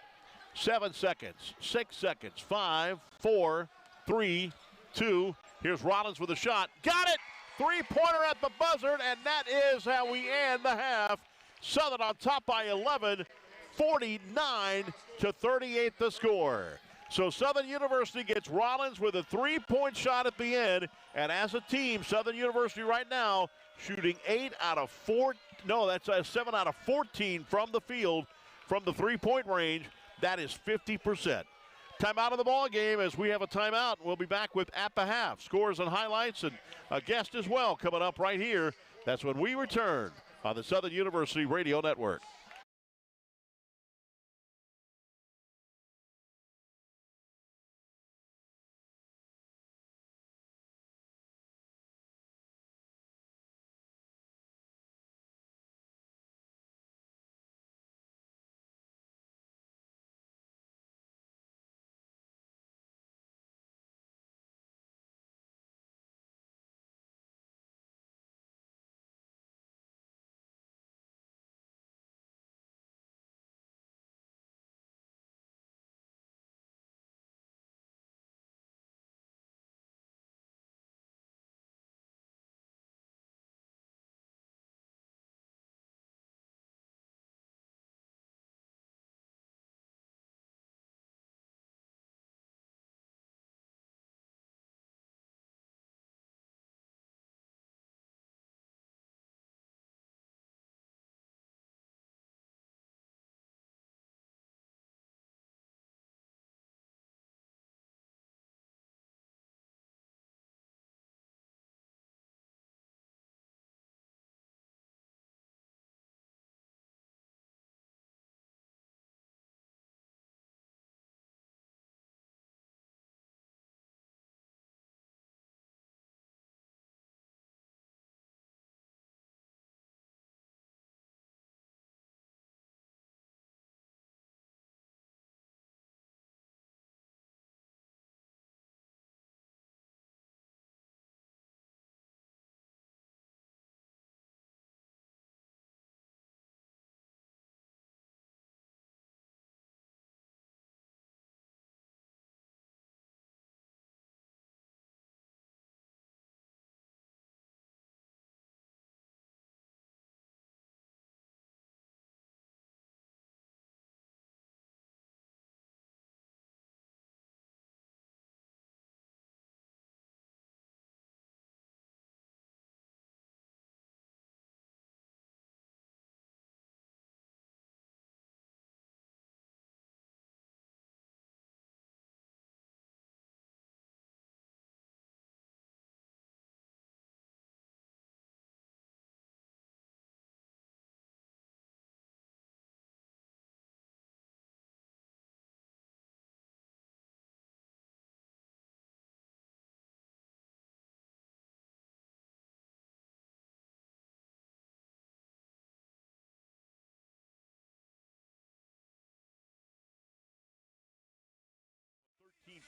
7 seconds, 6 seconds, 5, 4, 3, 2. Here's Rollins with a shot. Got it! 3-pointer at the buzzer, and that is how we end the half. Southern on top by 11, 49-38 the score. So Southern University gets Rollins with a 3-point shot at the end, and as a team, Southern University right now shooting 7 out of 14 from the field from the 3-point range. That is 50%. Timeout of the ball game as we have a timeout. We'll be back with at the half scores and highlights and a guest as well coming up right here. That's when we return on the Southern University Radio Network.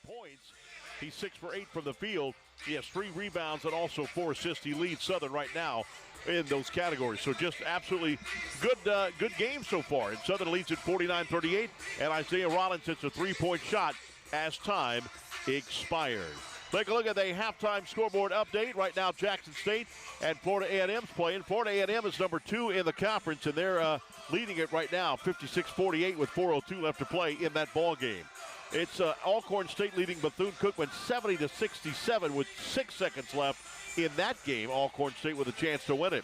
points. He's 6 for 8 from the field. He has 3 rebounds and also 4 assists. He leads Southern right now in those categories. So just absolutely good game so far. And Southern leads at 49-38. And Isaiah Rollins hits a 3-point shot as time expired. Take a look at the halftime scoreboard update. Right now, Jackson State and Florida A&M's playing. Florida A&M is number 2 in the conference, and they're leading it right now, 56-48 with 4:02 left to play in that ball game. It's Alcorn State leading Bethune-Cookman 70-67 with 6 seconds left in that game. Alcorn State with a chance to win it.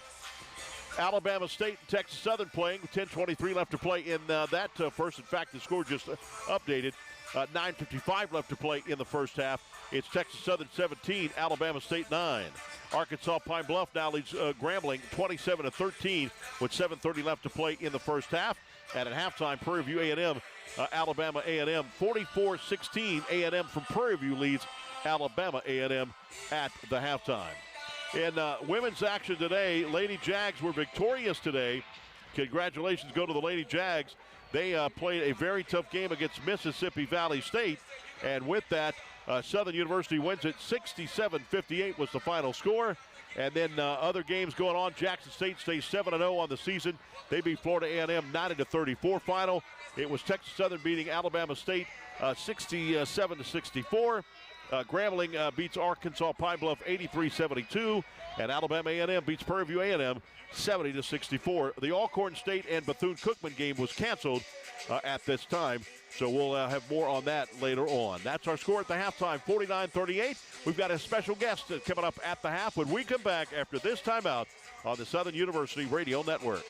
Alabama State and Texas Southern playing, 10:23 left to play in that first. In fact, the score just updated. 9:55 left to play in the first half. It's Texas Southern 17, Alabama State 9. Arkansas Pine Bluff now leads Grambling 27-13 with 7:30 left to play in the first half. And at halftime, Prairie View A&M, Alabama A&M 44-16. A&M from Prairie View leads Alabama A&M at the halftime. In women's action today, Lady Jags were victorious today. Congratulations go to the Lady Jags. They played a very tough game against Mississippi Valley State. And with that, Southern University wins it 67-58 was the final score. And then other games going on. Jackson State stays 7-0 on the season. They beat Florida A&M 90-34 final. It was Texas Southern beating Alabama State 67-64. Grambling beats Arkansas Pine Bluff 83-72. And Alabama A&M beats Prairie View A&M 70-64. The Alcorn State and Bethune-Cookman game was canceled at this time. So we'll have more on that later on. That's our score at the halftime, 49-38. We've got a special guest coming up at the half when we come back after this timeout on the Southern University Radio Network.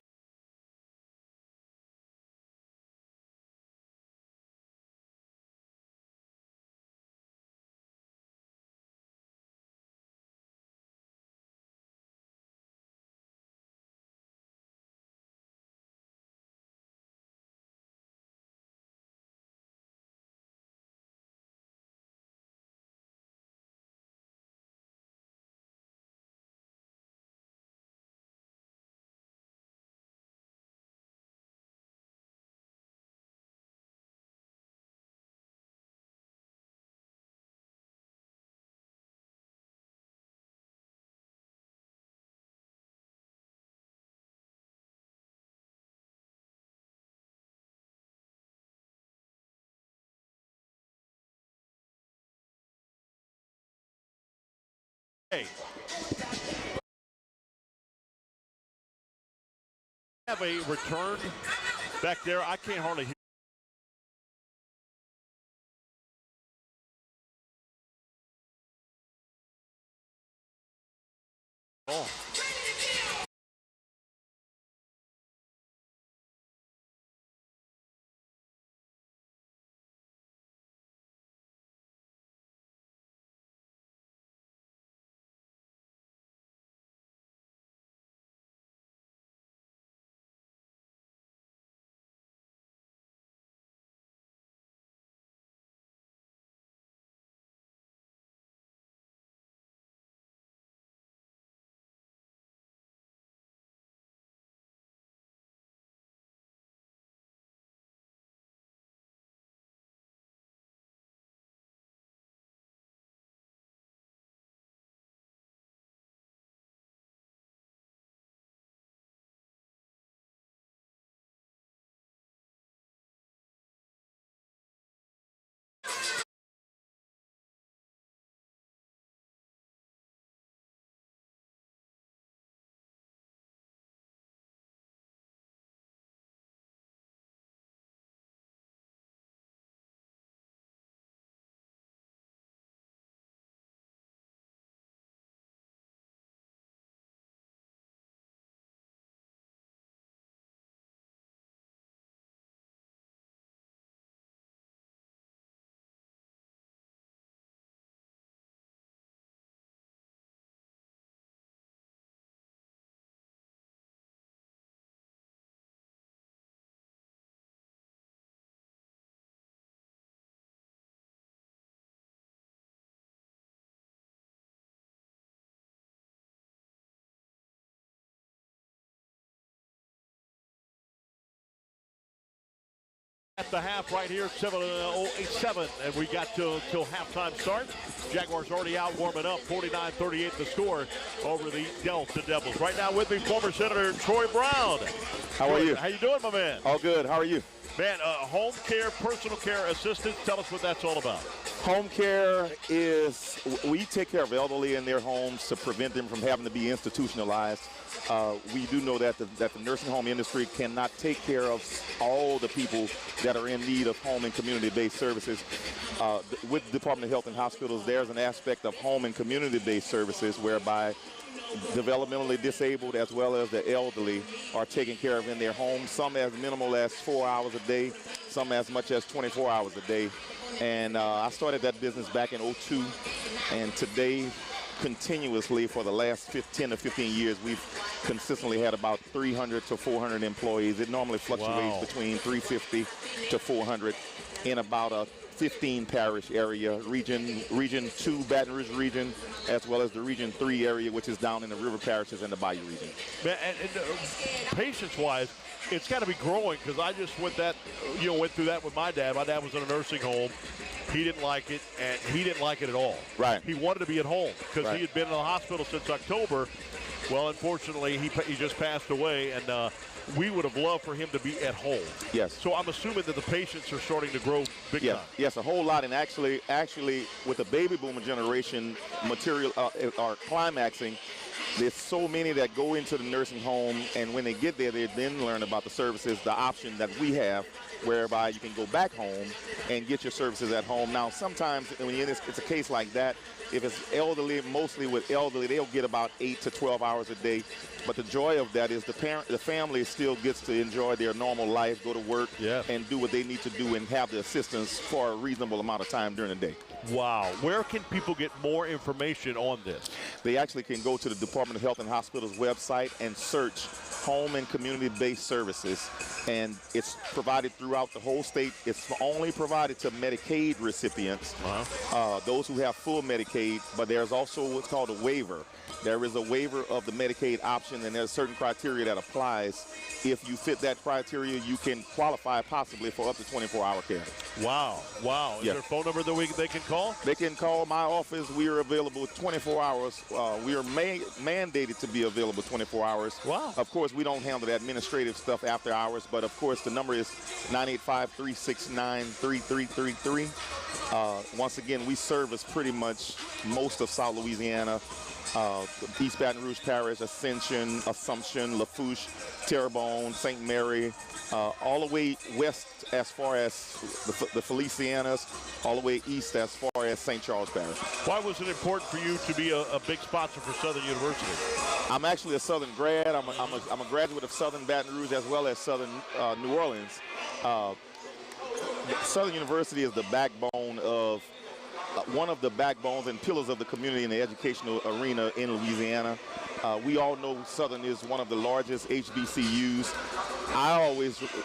Hey. Have a return back there. I can't hardly hear. Oh. At the half right here, 7:07, and we got till halftime start. Jaguars already out warming up, 49-38 the score over the Delta Devils. Right now with me, former Senator Troy Brown. How are you? How you doing, my man? All good. How are you? Man, home care, personal care assistance, tell us what that's all about. Home care is, we take care of elderly in their homes to prevent them from having to be institutionalized. We do know that the nursing home industry cannot take care of all the people that are in need of home and community-based services. With the Department of Health and Hospitals, there's an aspect of home and community-based services whereby developmentally disabled as well as the elderly are taken care of in their homes, some as minimal as 4 hours a day, some as much as 24 hours a day. And I started that business back in '02, and today, continuously for the last 10 to 15 years, we've consistently had about 300 to 400 employees. It normally fluctuates between 350 to 400 in about a 15 parish area, region 2 Baton Rouge region, as well as the region 3 area, which is down in the river parishes and the bayou region. Man, and patience-wise, it's got to be growing, because I just went through that with my dad. My dad was in a nursing home. He didn't like it, and he didn't like it at all. Right. He wanted to be at home because he had been in the hospital since October. Well, unfortunately, he just passed away, and we would have loved for him to be at home. Yes. So I'm assuming that the patients are starting to grow big time. Yes, a whole lot. And actually, with the baby boomer generation material are climaxing, there's so many that go into the nursing home, and when they get there, they then learn about the services, the option that we have, whereby you can go back home and get your services at home. Now, sometimes when it's a case like that, if it's elderly, mostly with elderly, they'll get about 8 to 12 hours a day. But the joy of that is the family still gets to enjoy their normal life, go to work, and do what they need to do and have the assistance for a reasonable amount of time during the day. Wow. Where can people get more information on this? They actually can go to the Department of Health and Hospitals website and search home and community-based services, and it's provided throughout the whole state. It's only provided to Medicaid recipients, those who have full Medicaid, but there's also what's called a waiver. There is a waiver of the Medicaid option, and there's certain criteria that applies. If you fit that criteria, you can qualify possibly for up to 24-hour care. Wow. Is there a phone number that they can call? They can call my office. We are available 24 hours. We are mandated to be available 24 hours. Wow. Of course, we don't handle the administrative stuff after hours, but of course, the number is 985-369-3333. Once again, we service pretty much most of South Louisiana. East Baton Rouge Parish, Ascension, Assumption, Lafourche, Terrebonne, St. Mary, all the way west as far as the Felicianas, all the way east as far as St. Charles Parish. Why was it important for you to be a big sponsor for Southern University? I'm actually a Southern grad. I'm a graduate of Southern Baton Rouge as well as Southern New Orleans. Southern University is the backbone of one of the backbones and pillars of the community in the educational arena in Louisiana. We all know Southern is one of the largest HBCUs. I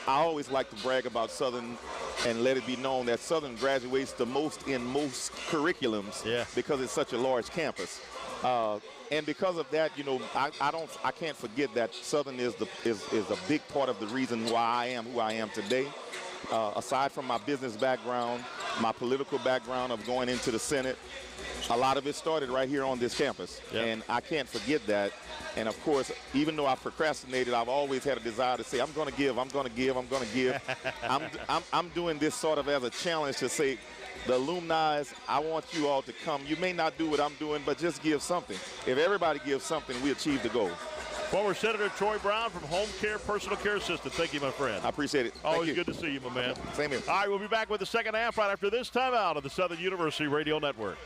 always like to brag about Southern and let it be known that Southern graduates the most in most curriculums because it's such a large campus. And because of that, I can't forget that Southern is a big part of the reason why I am who I am today. Aside from my business background, my political background of going into the Senate, a lot of it started right here on this campus. And I can't forget that. And of course, even though I procrastinated, I've always had a desire to say, I'm going to give. I'm doing this sort of as a challenge to say, the alumni, I want you all to come. You may not do what I'm doing, but just give something. If everybody gives something, we achieve the goal. Former Senator Troy Brown from Home Care Personal Care Assistant. Thank you, my friend. I appreciate it. Always good to see you, my man. Same here. All right, we'll be back with the second half right after this timeout of the Southern University Radio Network.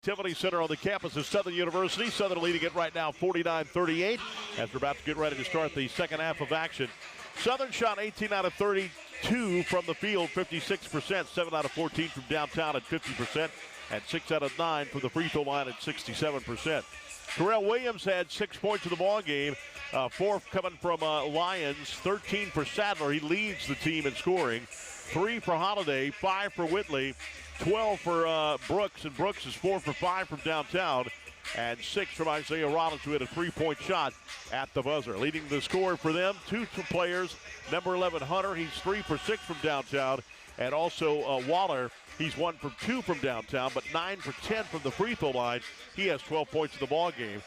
Activity Center on the campus of Southern University. Southern leading it right now 49-38 as we're about to get ready to start the second half of action. Southern shot 18 out of 32 from the field, 56%, 7 out of 14 from downtown at 50%, and 6 out of 9 from the free throw line at 67%. Terrell Williams had 6 points in the ball game, 4 coming from Lions, 13 for Sadler. He leads the team in scoring. 3 for Holiday, 5 for Whitley, 12 for Brooks, and Brooks is 4 for 5 from downtown, and 6 from Isaiah Rollins, who had a 3-point shot at the buzzer. Leading the score for them, 2 players, number 11 Hunter, he's 3 for 6 from downtown, and also Waller, he's 1 for 2 from downtown, but 9 for 10 from the free throw line. He has 12 points in the ball game.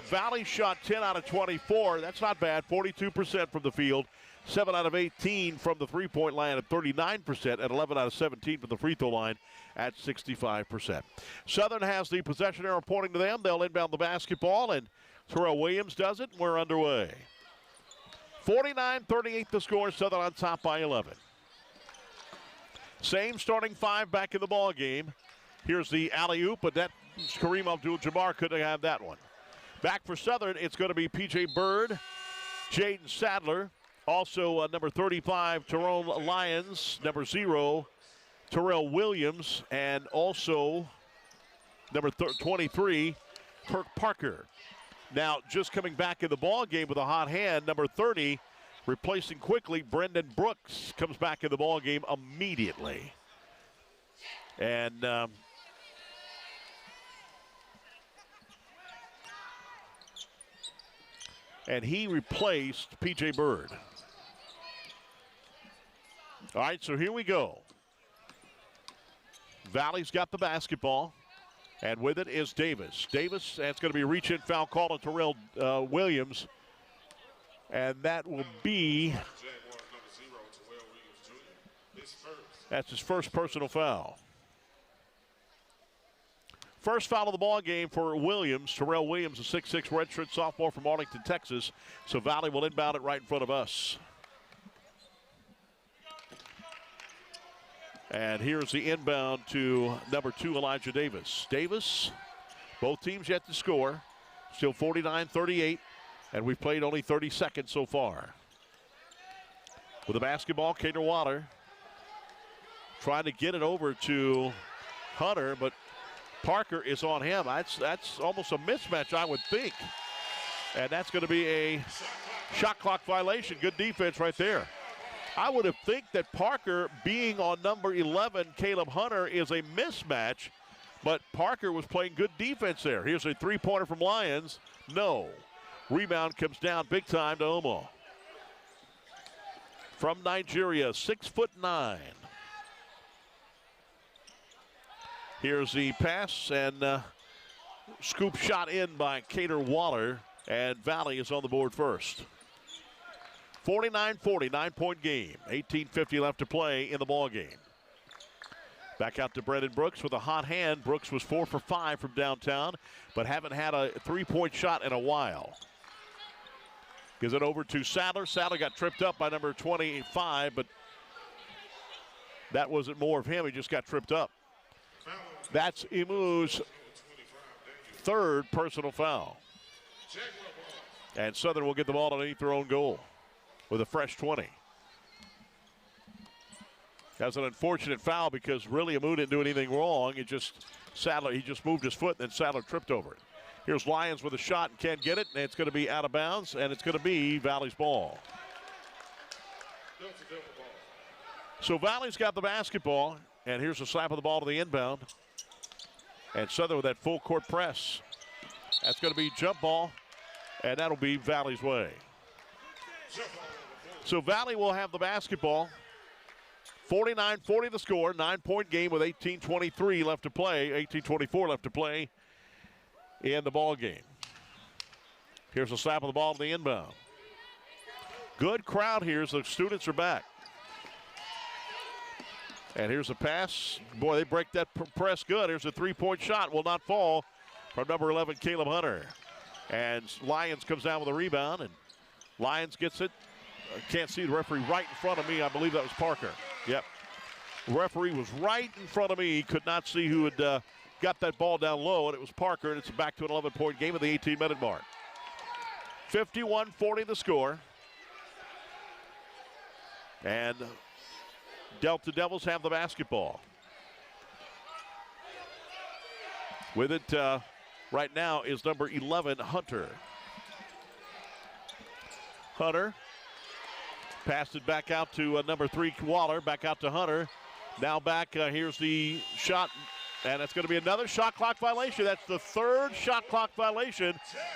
Valley shot 10 out of 24. That's not bad, 42% from the field. 7 out of 18 from the three-point line at 39%, and 11 out of 17 from the free throw line at 65%. Southern has the possession arrow pointing to them. They'll inbound the basketball, and Terrell Williams does it. We're underway. 49-38 the score. Southern on top by 11. Same starting 5 back in the ball game. Here's the alley-oop, but that Kareem Abdul-Jabbar couldn't have that one. Back for Southern, it's going to be P.J. Bird, Jaden Sadler, also number 35, Tyrone Lyons, number 0, Terrell Williams, and also number 23, Kirk Parker. Now, just coming back in the ball game with a hot hand, number 30, replacing quickly, Brendan Brooks comes back in the ball game immediately. And he replaced P.J. Bird. All right, so here we go. Valley's got the basketball, and with it is Davis. Davis, and it's going to be a reach-in foul call on Terrell Williams, and that will be, that's his first personal foul. First foul of the ball game for Williams. Terrell Williams, a 6'6" redshirt sophomore from Arlington, Texas. So Valley will inbound it right in front of us. And here's the inbound to number 2, Elijah Davis. Davis, both teams yet to score. Still 49-38, and we've played only 30 seconds so far. With the basketball, Cater Water trying to get it over to Hunter, but Parker is on him. That's almost a mismatch, I would think. And that's going to be a shot clock violation. Good defense right there. I would have think that Parker being on number 11, Caleb Hunter, is a mismatch, but Parker was playing good defense there. Here's a three-pointer from Lions. No. Rebound comes down big time to Omo. From Nigeria, 6'9". Here's the pass, and scoop shot in by Cater Waller, and Valley is on the board first. 49-40, 9-point game. 18:50 left to play in the ball game. Back out to Brendan Brooks with a hot hand. Brooks was 4 for 5 from downtown, but haven't had a three-point shot in a while. Gives it over to Sadler. Sadler got tripped up by number 25, but that wasn't more of him. He just got tripped up. That's Imu's third personal foul. And Southern will get the ball underneath their own goal with a fresh 20. That's an unfortunate foul because really Imu didn't do anything wrong. He just moved his foot and then Sadler tripped over it. Here's Lyons with a shot and can't get it, and it's going to be out of bounds, and it's going to be Valley's ball. So Valley's got the basketball, and here's a slap of the ball to the inbound. And Southern with that full court press. That's going to be jump ball, and that'll be Valley's way. So Valley will have the basketball. 49-40 the score, 9-point game with 18:24 left to play in the ball game. Here's a slap of the ball to the inbound. Good crowd here, so the students are back. And here's a pass. Boy, they break that press good. Here's a three-point shot. Will not fall from number 11, Caleb Hunter. And Lyons comes down with a rebound, and Lyons gets it. I can't see the referee right in front of me. I believe that was Parker. Yep. The referee was right in front of me. He could not see who had got that ball down low, and it was Parker, and it's back to an 11-point game at the 18-minute mark. 51-40 the score. And Delta Devils have the basketball. With it right now is number 11, Hunter. Hunter passed it back out to number 3, Waller. Back out to Hunter. Now back, here's the shot, and it's going to be another shot clock violation. That's the third shot clock violation.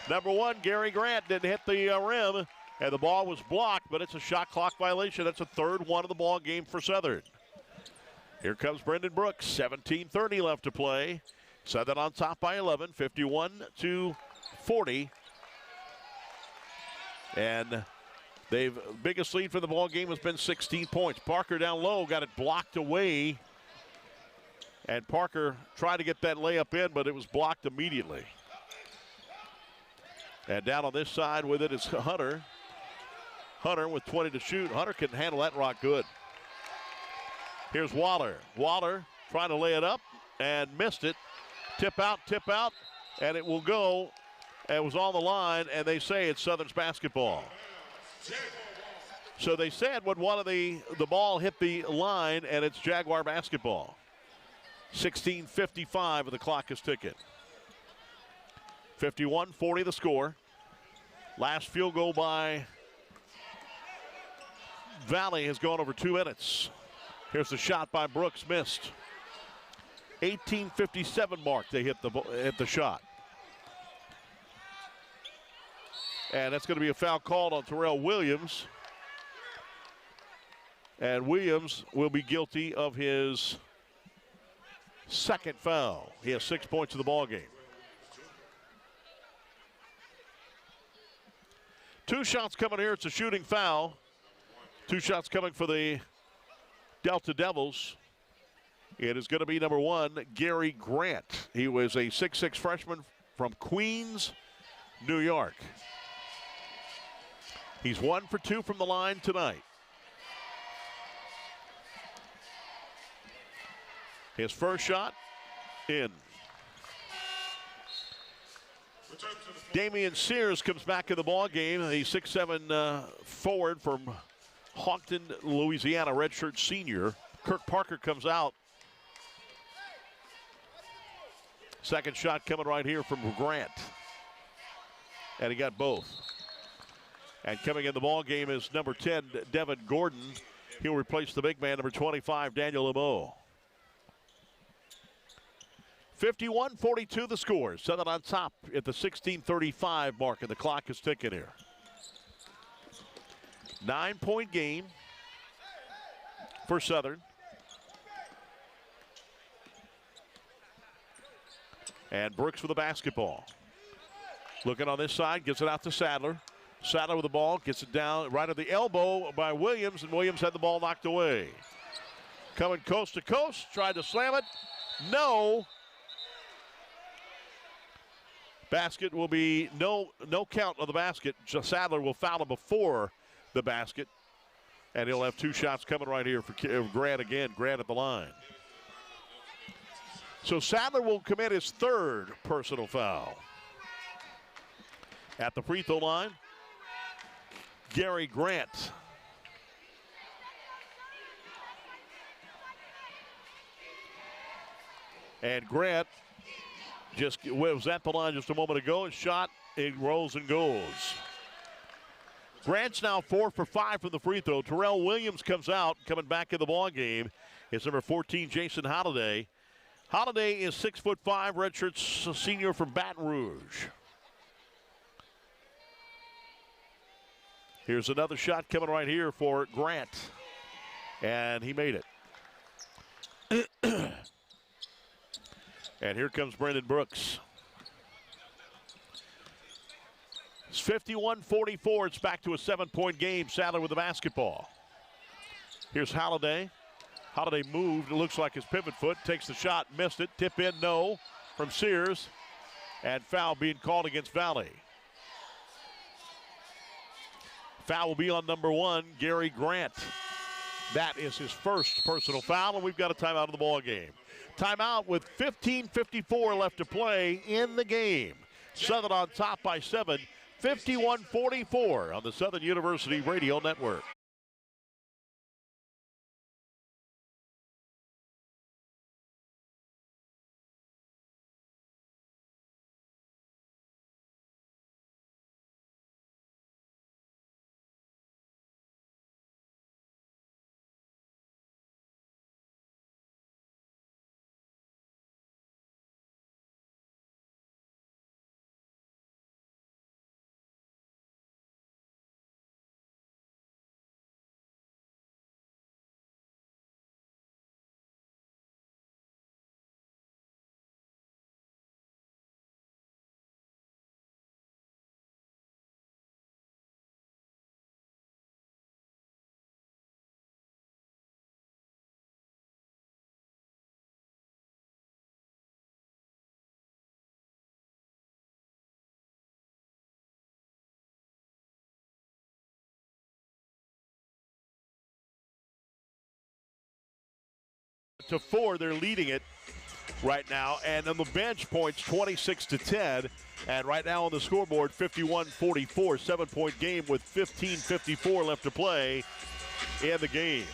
Number 1, Gary Grant didn't hit the rim, and the ball was blocked, but it's a shot clock violation. That's the third one of the ball game for Southern. Here comes Brendan Brooks, 17:30 left to play. Southern on top by 11, 51-40. And biggest lead for the ball game has been 16 points. Parker down low, got it blocked away. And Parker tried to get that layup in, but it was blocked immediately. And down on this side with it is Hunter. Hunter with 20 to shoot. Hunter can handle that rock good. Here's Waller. Waller trying to lay it up and missed it. Tip out, and it will go. It was on the line, and they say it's Southern's basketball. So they said when one of the ball hit the line, and it's Jaguar basketball. 16:55 of the clock is ticking. 51-40 the score. Last field goal by Valley has gone over 2 minutes. Here's the shot by Brooks, missed. 18:57 mark, they hit the shot. And that's going to be a foul called on Terrell Williams. And Williams will be guilty of his second foul. He has 6 points in the ball game. 2 shots coming here. It's a shooting foul. 2 shots coming for the Delta Devils. It is going to be number 1, Gary Grant. He was a 6'6" freshman from Queens, New York. He's 1 for 2 from the line tonight. His first shot, in. Damian Sears comes back in the ball game. The 6'7" forward from Houghton, Louisiana, redshirt senior. Kirk Parker comes out. Second shot coming right here from Grant. And he got both. And coming in the ball game is number 10, Devin Gordon. He'll replace the big man, number 25, Daniel LeBeau. 51-42 the score. Southern on top at the 16:35 mark, and the clock is ticking here. 9-point game for Southern. And Brooks with the basketball. Looking on this side, gets it out to Sadler. Sadler with the ball, gets it down right at the elbow by Williams, and Williams had the ball knocked away. Coming coast to coast, tried to slam it. No. Basket will be no count of the basket. Sadler will foul him before the basket. And he'll have 2 shots coming right here for Grant again. Grant at the line. So Sadler will commit his 3rd personal foul. At the free throw line, Gary Grant. And Grant just was at the line just a moment ago and shot. It rolls and goes. Grant's now 4 for 5 from the free throw. Terrell Williams comes out, coming back in the ball game. It's number 14, Jason Holiday. Holiday is 6'5", redshirt senior from Baton Rouge. Here's another shot coming right here for Grant. And he made it. And here comes Brendan Brooks. It's 51-44. It's back to a 7-point game. Sadler with the basketball. Here's Holiday. Holiday moved. It looks like his pivot foot. Takes the shot. Missed it. Tip in. No. From Sears. And foul being called against Valley. Foul will be on number 1, Gary Grant. That is his first personal foul, and we've got a timeout of the ball game. Timeout with 15:54 left to play in the game. Southern on top by 7, 51-44 on the Southern University Radio Network. To 4, they're leading it right now, and on the bench points 26-10, and right now on the scoreboard 51-44, 7-point game with 15:54 left to play in the game.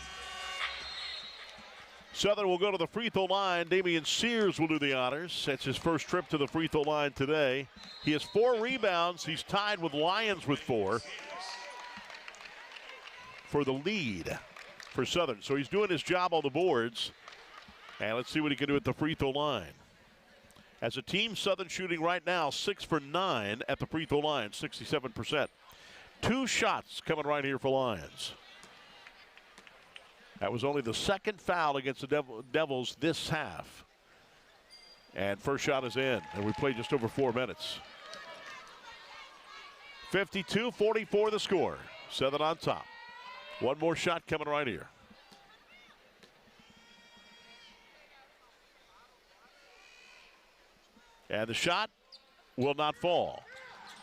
Southern will go to the free throw line. Damian Sears will do the honors. That's his first trip to the free throw line today. He has 4 rebounds. He's tied with Lyons with 4 for the lead for Southern. So he's doing his job on the boards. And let's see what he can do at the free throw line. As a team, Southern shooting right now 6 for 9 at the free throw line, 67%. 2 shots coming right here for Lyons. That was only the second foul against the Devils this half. And first shot is in, and we played just over 4 minutes. 52-44 the score. Southern on top. One more shot coming right here. And the shot will not fall.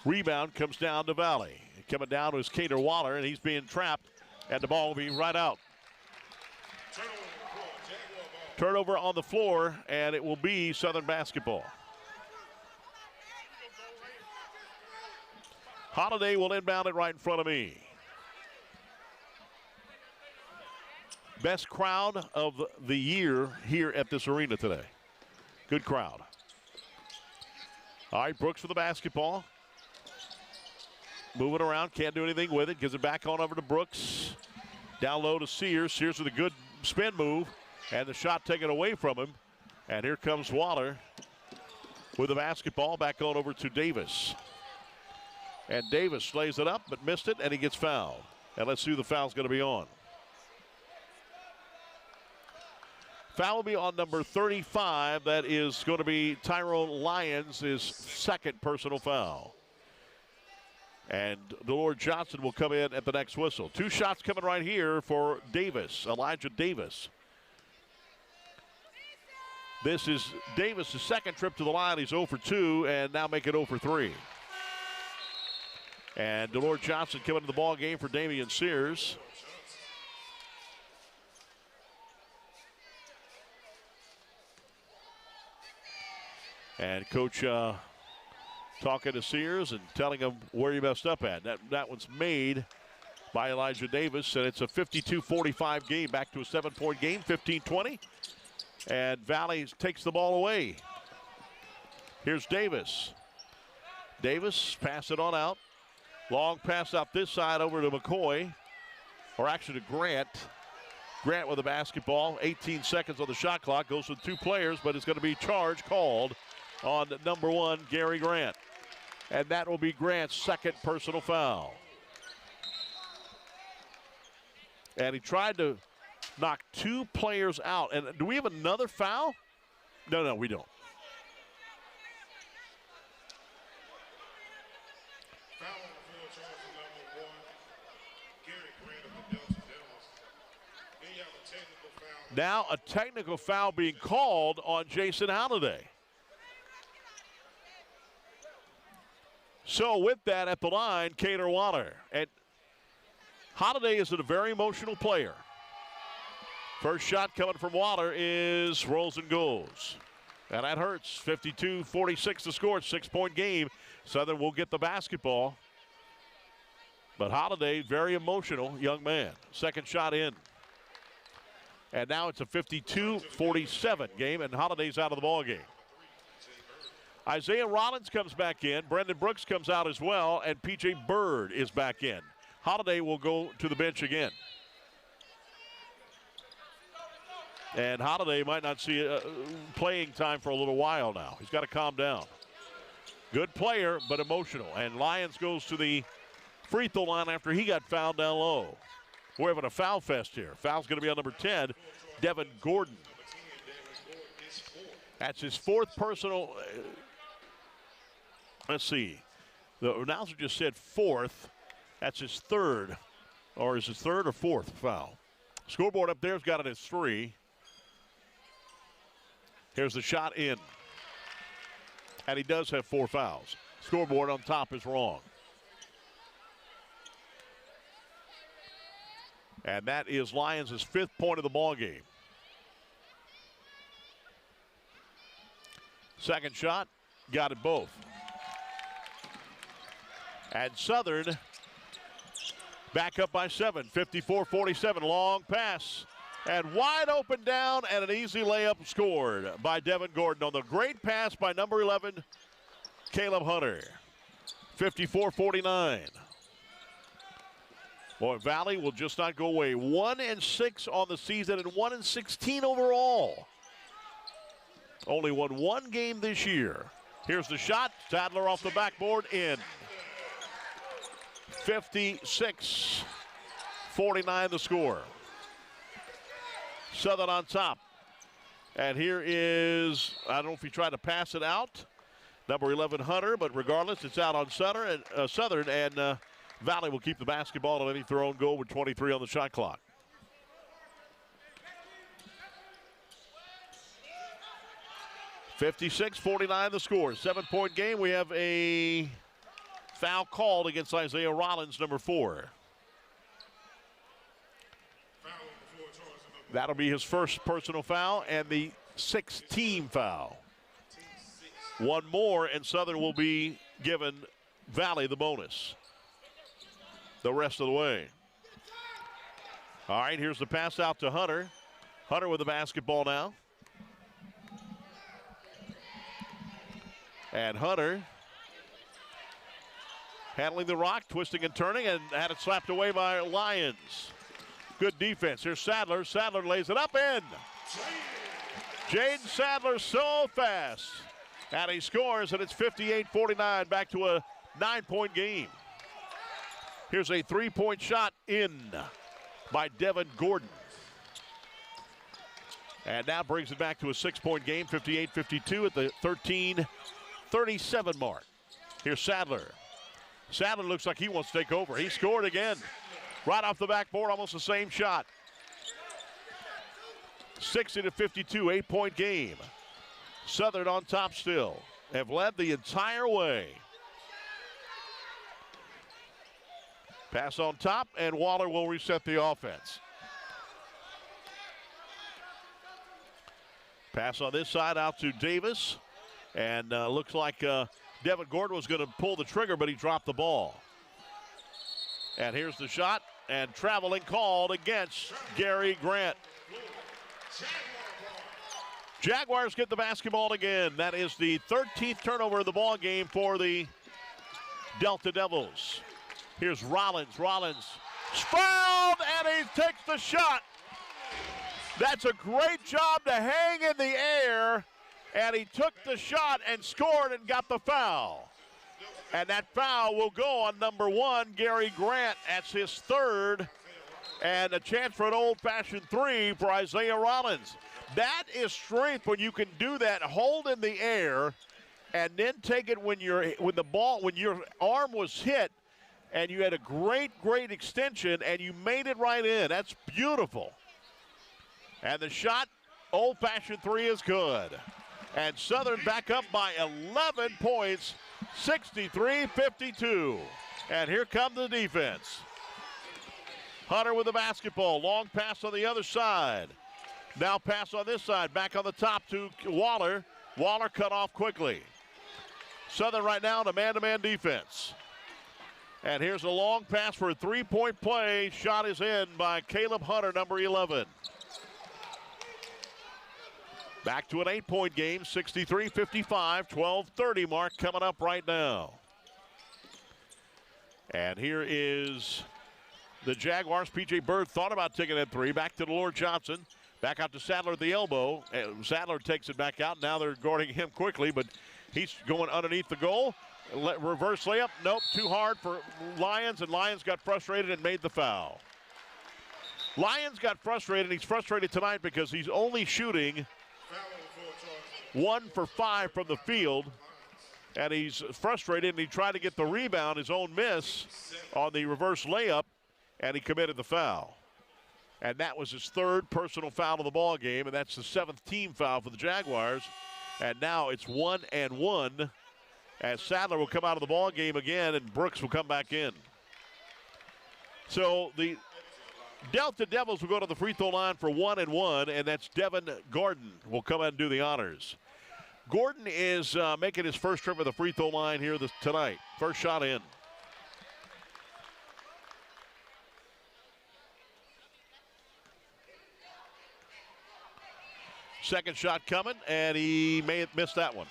Rebound comes down to Valley. Coming down was Cater Waller, and he's being trapped, and the ball will be right out. Turnover on the floor, and it will be Southern basketball. Holiday will inbound it right in front of me. Best crowd of the year here at this arena today. Good crowd. All right, Brooks for the basketball. Moving around, can't do anything with it. Gives it back on over to Brooks. Down low to Sears. Sears with a good spin move. And the shot taken away from him. And here comes Waller with the basketball. Back on over to Davis. And Davis lays it up, but missed it, and he gets fouled. And let's see who the foul's going to be on. Foul will be on number 35. That is going to be Tyrone Lyons, his second personal foul. And Delord Johnson will come in at the next whistle. 2 shots coming right here for Davis, Elijah Davis. This is Davis' second trip to the line. He's 0 for 2 and now make it 0 for 3. And Delord Johnson coming to the ball game for Damian Sears. And Coach talking to Sears and telling him where he messed up at. That one's made by Elijah Davis, and it's a 52-45 game. Back to a 7-point game, 15-20. And Valley takes the ball away. Here's Davis. Davis, pass it on out. Long pass out this side over to McCoy, or actually to Grant. Grant with the basketball, 18 seconds on the shot clock. Goes with 2 players, but it's going to be charge called on number 1, Gary Grant. And that will be Grant's second personal foul. And he tried to knock 2 players out. And do we have another foul? No, we don't. Now a technical foul being called on Jason Halliday. So with that at the line, Cater Waller. And Holiday is a very emotional player. First shot coming from Waller is rolls and goes. And that hurts. 52-46 the score. 6-point game. Southern will get the basketball. But Holiday, very emotional young man. Second shot in. And now it's a 52-47 game, and Holiday's out of the ball game. Isaiah Rollins comes back in. Brendan Brooks comes out as well, and P.J. Bird is back in. Holiday will go to the bench again. And Holiday might not see playing time for a little while now. He's got to calm down. Good player, but emotional. And Lyons goes to the free throw line after he got fouled down low. We're having a foul fest here. Foul's going to be on number 10, Devin Gordon. That's his fourth personal. Let's see. The announcer just said fourth. That's his third. Or is it third or fourth foul? Scoreboard up there's got it as 3. Here's the shot in. And he does have 4 fouls. Scoreboard on top is wrong. And that is Lyons' 5th point of the ball game. Second shot, got it both. And Southern back up by 7, 54-47. Long pass. And wide open down and an easy layup scored by Devin Gordon on the great pass by number 11, Caleb Hunter. 54-49. Boy, Valley will just not go away. 1-6 on the season and 1-16 overall. Only won 1 game this year. Here's the shot. Sadler off the backboard in. 56-49 the score. Southern on top. And here is, I don't know if he tried to pass it out. Number 11, Hunter, but regardless, it's out on Southern. And Valley will keep the basketball on any thrown goal with 23 on the shot clock. $56-49 the score. 7-point game. We have a foul called against Isaiah Rollins, number 4. That'll be his first personal foul and the 6th team foul. 1 more, and Southern will be given Valley the bonus the rest of the way. All right, here's the pass out to Hunter. Hunter with the basketball now. And Hunter handling the rock, twisting and turning, and had it slapped away by Lyons. Good defense. Here's Sadler. Sadler lays it up in. Jaden Sadler so fast. And he scores, and it's 58-49, back to a 9-point game. Here's a 3-point shot in by Devin Gordon. And now brings it back to a 6-point game, 58-52 at the 13:37 mark. Here's Sadler. Sadler looks like he wants to take over. He scored again. Right off the backboard, almost the same shot. 60-52, 8-point game. Southern on top still. Have led the entire way. Pass on top, and Waller will reset the offense. Pass on this side out to Davis. And looks like Devin Gordon was going to pull the trigger, but he dropped the ball. And here's the shot, and traveling called against Gary Grant. Jaguars get the basketball again. That is the 13th turnover of the ball game for the Delta Devils. Here's Rollins. Rollins fouled, and he takes the shot. That's a great job to hang in the air, and he took the shot and scored and got the foul. And that foul will go on number 1, Gary Grant. That's his 3rd, and a chance for an old-fashioned 3 for Isaiah Rollins. That is strength when you can do that, hold in the air, and then take it when your arm was hit, and you had a great extension, and you made it right in. That's beautiful. And the shot, old-fashioned 3 is good. And Southern back up by 11 points, 63-52. And here comes the defense. Hunter with the basketball. Long pass on the other side. Now pass on this side, back on the top to Waller. Waller cut off quickly. Southern right now in a man-to-man defense. And here's a long pass for a three-point play. Shot is in by Caleb Hunter, number 11. Back to an 8-point game, 63-55, 12:30 mark coming up right now. And here is the Jaguars. P.J. Bird thought about taking that three. Back to Lord Johnson. Back out to Sadler at the elbow. Sadler takes it back out. Now they're guarding him quickly, but he's going underneath the goal. Reverse layup. Nope, too hard for Lyons, and Lyons got frustrated and made the foul. Lyons got frustrated. He's frustrated tonight because he's only shooting 1 for 5 from the field, and he's frustrated, and he tried to get the rebound, his own miss on the reverse layup, and he committed the foul. And that was his 3rd personal foul of the ball game, and that's the 7th team foul for the Jaguars. And now it's 1-1 as Sadler will come out of the ball game again, and Brooks will come back in. So the Delta Devils will go to the free throw line for 1-1, and that's Devin Gordon will come out and do the honors. Gordon is making his first trip at the free throw line here tonight. First shot in. Second shot coming, and he may have missed that one.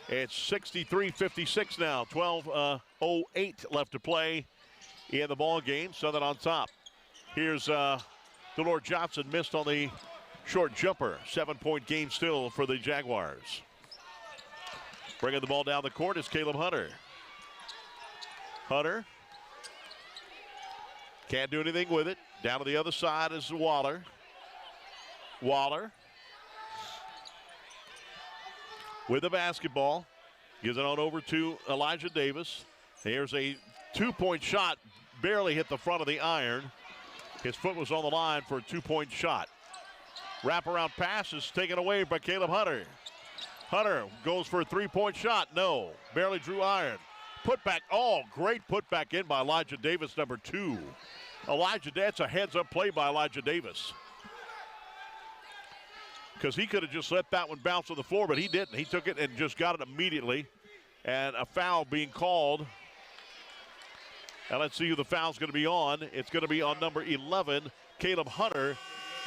It's 63-56 now, 12:08 left to play in the ball game. Southern on top. Here's Delord Johnson, missed on the short jumper. 7-point game still for the Jaguars. Bringing the ball down the court is Caleb Hunter. Hunter can't do anything with it. Down to the other side is Waller. Waller with the basketball. Gives it on over to Elijah Davis. Here's a 2-point shot. Barely hit the front of the iron. His foot was on the line for a 2-point shot. Wraparound pass is taken away by Caleb Hunter. Hunter goes for a 3-point shot. No. Barely drew iron. Put back. Oh, great put back in by Elijah Davis, number 2. That's a heads-up play by Elijah Davis. Because he could have just let that one bounce on the floor, but he didn't. He took it and just got it immediately. And a foul being called. And let's see who the foul's going to be on. It's going to be on number 11, Caleb Hunter.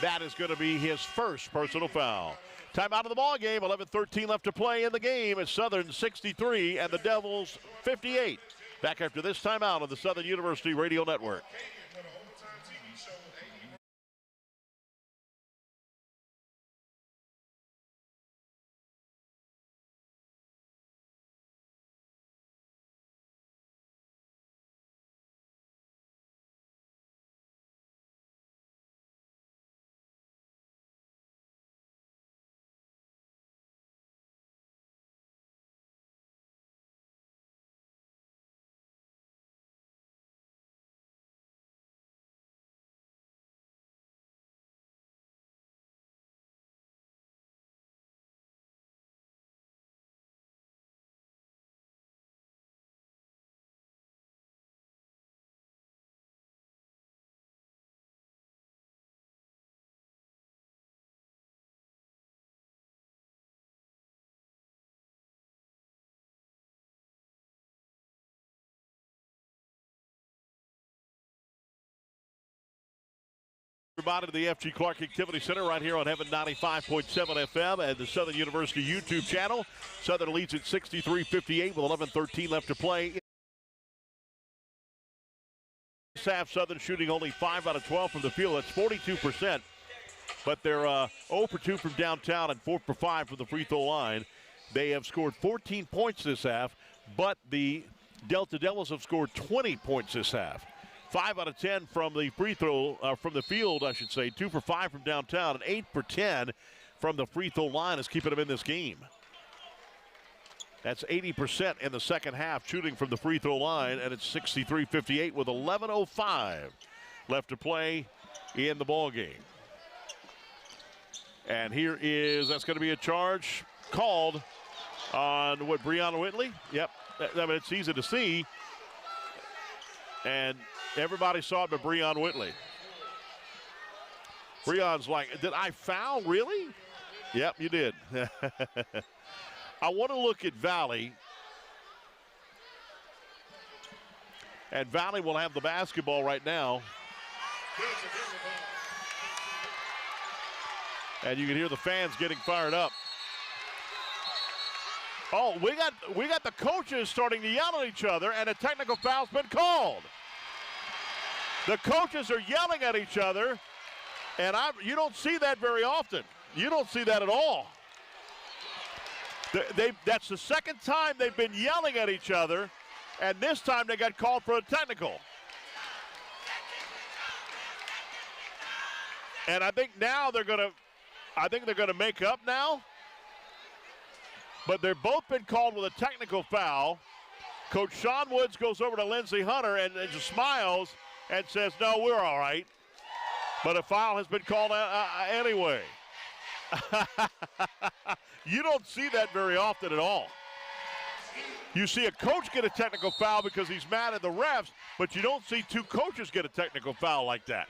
That is going to be his first personal foul. Timeout of the ball game. 11:13 left to play in the game. It's Southern 63 and the Devils 58. Back after this timeout on the Southern University Radio Network. Everybody to the F.G. Clark Activity Center right here on Heaven 95.7 FM and the Southern University YouTube channel. Southern leads at 63-58 with 11:13 left to play. This half, Southern shooting only 5 out of 12 from the field. That's 42%. But they're 0 for 2 from downtown and 4 for 5 from the free throw line. They have scored 14 points this half, but the Delta Devils have scored 20 points this half. 5 out of 10 from the free throw, from the field, I should say. 2 for 5 from downtown, and 8 for 10 from the free throw line is keeping them in this game. That's 80% in the second half shooting from the free throw line, and it's 63-58 with 11:05 left to play in the ball game. And that's going to be a charge called on Breonna Whitley. Yep, I mean, it's easy to see. And everybody saw it but Breonna Whitley. Breon's like, did I foul, really? Yep, you did. I want to look at Valley. And Valley will have the basketball right now. And you can hear the fans getting fired up. Oh, we got the coaches starting to yell at each other, and a technical foul's been called. The coaches are yelling at each other, and you don't see that very often. You don't see that at all. That's the second time they've been yelling at each other, and this time they got called for a technical. And I think now they're gonna make up now. But they've both been called with a technical foul. Coach Sean Woods goes over to Lindsey Hunter and just smiles and says, no, we're all right. But a foul has been called anyway. You don't see that very often at all. You see a coach get a technical foul because he's mad at the refs, but you don't see two coaches get a technical foul like that.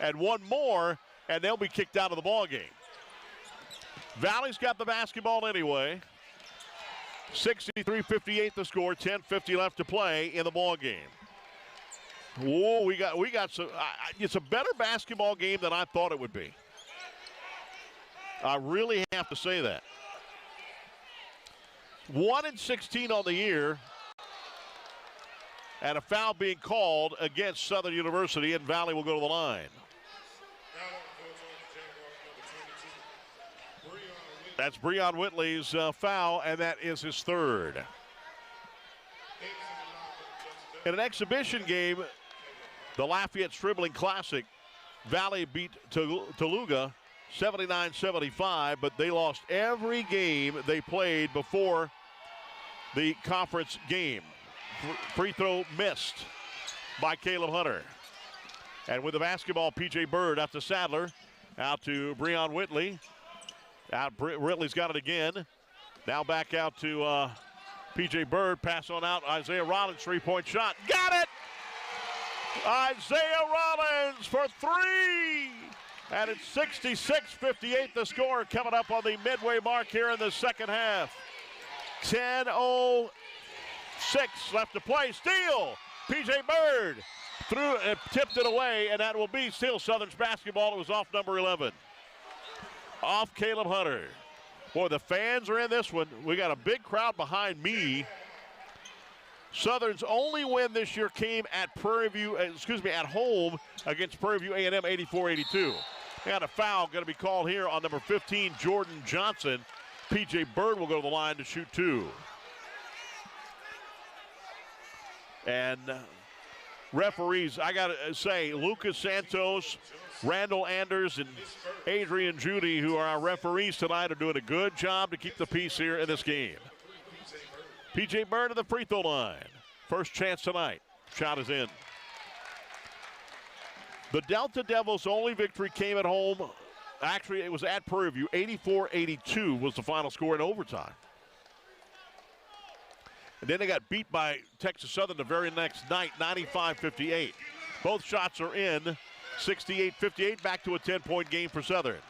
And one more, and they'll be kicked out of the ball game. Valley's got the basketball anyway. 63-58 the score, 10:50 left to play in the ball game. Whoa, we got some. It's a better basketball game than I thought it would be. I really have to say that. 1-16 on the year, and a foul being called against Southern University, and Valley will go to the line. That's Breon Whitley's foul, and that is his third. In an exhibition game, the Lafayette Stribling Classic, Valley beat Toluga 79-75, but they lost every game they played before the conference game. Free throw missed by Caleb Hunter. And with the basketball, P.J. Bird out to Sadler, out to Breon Whitley. Whitley's got it again. Now back out to P.J. Bird. Pass on out. Isaiah Rollins, three-point shot. Got it! Isaiah Rollins for three! And it's 66-58 the score, coming up on the midway mark here in the second half. 10:06 left to play. Steal! P.J. Bird threw and tipped it away, and that will be still Southern's basketball. It was off number 11. Off Caleb Hunter. Boy, the fans are in this one. We got a big crowd behind me. Southern's only win this year came at at home against Prairie View A&M 84-82. They got a foul going to be called here on number 15, Jordan Johnson. P.J. Bird will go to the line to shoot two. And referees, I got to say, Lucas Santos, Randall Anders, and Adrian Judy, who are our referees tonight, are doing a good job to keep the peace here in this game. P.J. Bird to the free throw line. First chance tonight. Shot is in. The Delta Devils' only victory came at home. Actually, it was at Prairie View. 84-82 was the final score in overtime. And then they got beat by Texas Southern the very next night, 95-58. Both shots are in. 68-58, back to a 10-point game for Southern.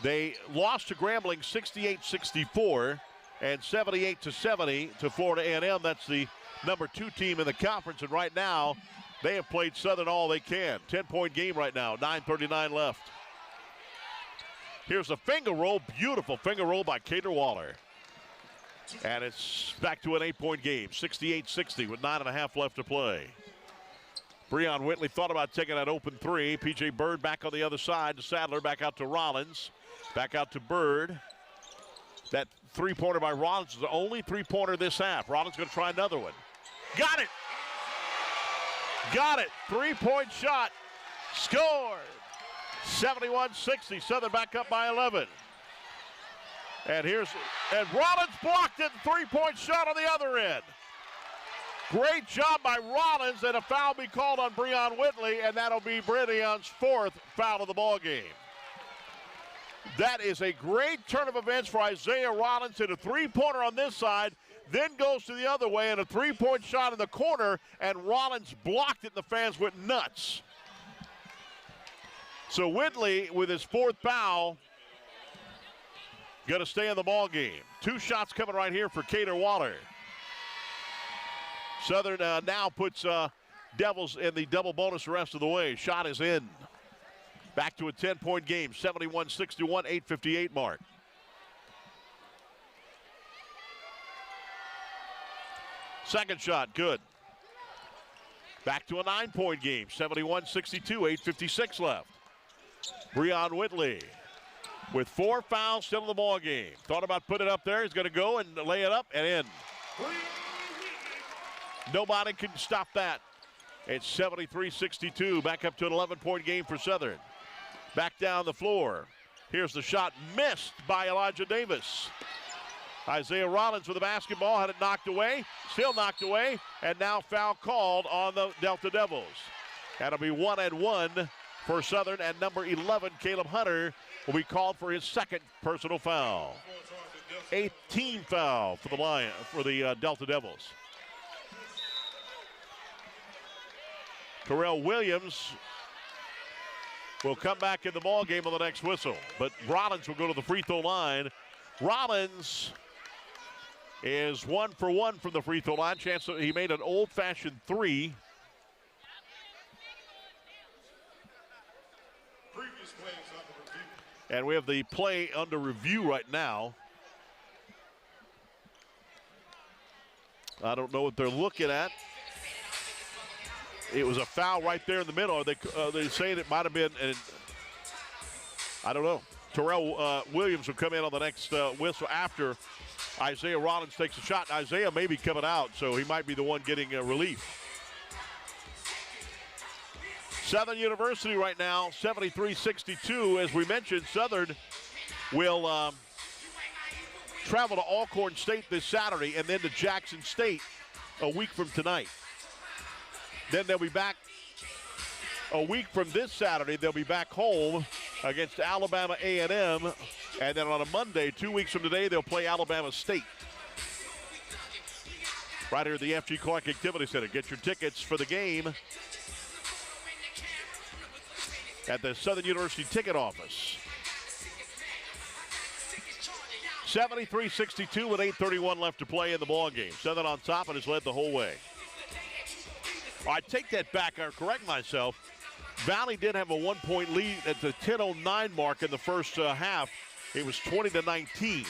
They lost to Grambling 68-64 and 78-70 to Florida A&M. That's the number 2 team in the conference, and right now they have played Southern all they can. 10-point game right now, 9:39 left. Here's a finger roll, beautiful finger roll by Cater Waller. And it's back to an 8-point game, 68-60 with 9.5 left to play. Breon Whitley thought about taking that open three. P.J. Bird back on the other side to Sadler, back out to Rollins, back out to Bird. That three-pointer by Rollins is the only three-pointer this half. Rollins going to try another one. Got it! Got it! Three-point shot. Scored! 71-60. Southern back up by 11. And Rollins blocked it. Three-point shot on the other end. Great job by Rollins, and a foul be called on Breon Whitley, and that'll be Breon's fourth foul of the ball game. That is a great turn of events for Isaiah Rollins. Hit a three-pointer on this side, then goes to the other way, and a three-point shot in the corner, and Rollins blocked it, and the fans went nuts. So Whitley, with his 4th foul, going to stay in the ball game. 2 shots coming right here for Cater Waller. Southern now puts Devils in the double bonus the rest of the way. Shot is in. Back to a 10-point game, 71-61, 8:58 mark. Second shot, good. Back to a 9-point game, 71-62, 8:56 left. Breon Whitley with 4 fouls still in the ball game. Thought about putting it up there. He's going to go and lay it up and in. Nobody can stop that. It's 73-62, back up to an 11-point game for Southern. Back down the floor. Here's the shot missed by Elijah Davis. Isaiah Rollins with the basketball, had it knocked away, still knocked away, and now foul called on the Delta Devils. That'll be 1 and 1 for Southern, and number 11, Caleb Hunter, will be called for his 2nd personal foul. 8th team foul for the Delta Devils. Terrell Williams will come back in the ball game on the next whistle, but Rollins will go to the free throw line. Rollins is 1 for 1 from the free throw line. Chance that he made an old-fashioned 3. And we have the play under review right now. I don't know what they're looking at. It was a foul right there in the middle. Are they saying it might have been, I don't know. Terrell Williams will come in on the next whistle after Isaiah Rollins takes a shot. Isaiah may be coming out, so he might be the one getting relief. Southern University right now, 73-62. As we mentioned, Southern will travel to Alcorn State this Saturday and then to Jackson State a week from tonight. Then they'll be back a week from this Saturday. They'll be back home against Alabama A&M. And then on a Monday, 2 weeks from today, they'll play Alabama State. Right here at the FG Clark Activity Center. Get your tickets for the game at the Southern University ticket office. 73-62 with 8:31 left to play in the ball game. Southern on top and has led the whole way. I take that back, or correct myself. Valley did have a 1-point lead at the 10:09 mark in the first half. It was 20-19.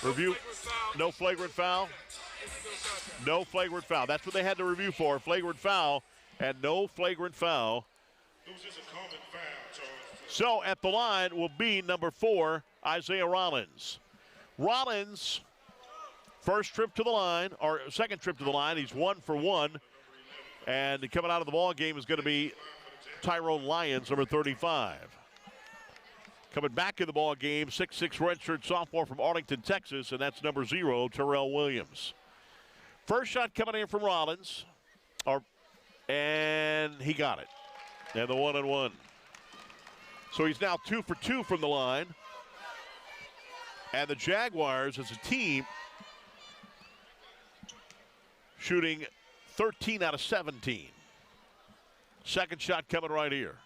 Review. No flagrant foul. No flagrant foul. That's what they had to review for. Flagrant foul and no flagrant foul. So at the line will be number 4, Isaiah Rollins. Rollins, first trip to the line, or second trip to the line. He's 1 for 1. And coming out of the ball game is going to be Tyrone Lyons, number 35. Coming back in the ball game, 6'6" redshirt sophomore from Arlington, Texas, and that's number 0, Terrell Williams. First shot coming in from Rollins, and he got it. And the 1-and-1. So he's now 2 for 2 from the line. And the Jaguars, as a team, shooting 13 out of 17. Second shot coming right here.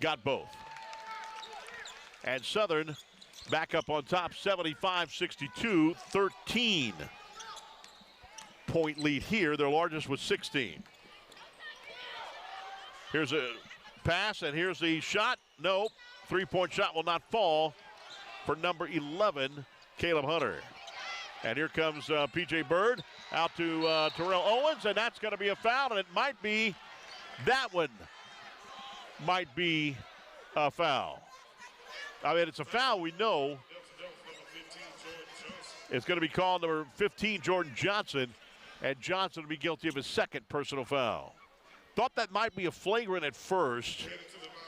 Got both. And Southern back up on top, 75-62, 13-point lead here. Their largest was 16. Here's a pass, and here's the shot. No, 3-point shot will not fall for number 11, Caleb Hunter. And here comes P.J. Bird out to Terrell Owens, and that's going to be a foul, and it might be, that one might be a foul. I mean, it's a foul, we know. It's going to be called number 15, Jordan Johnson, and Johnson will be guilty of his 2nd personal foul. Thought that might be a flagrant at first.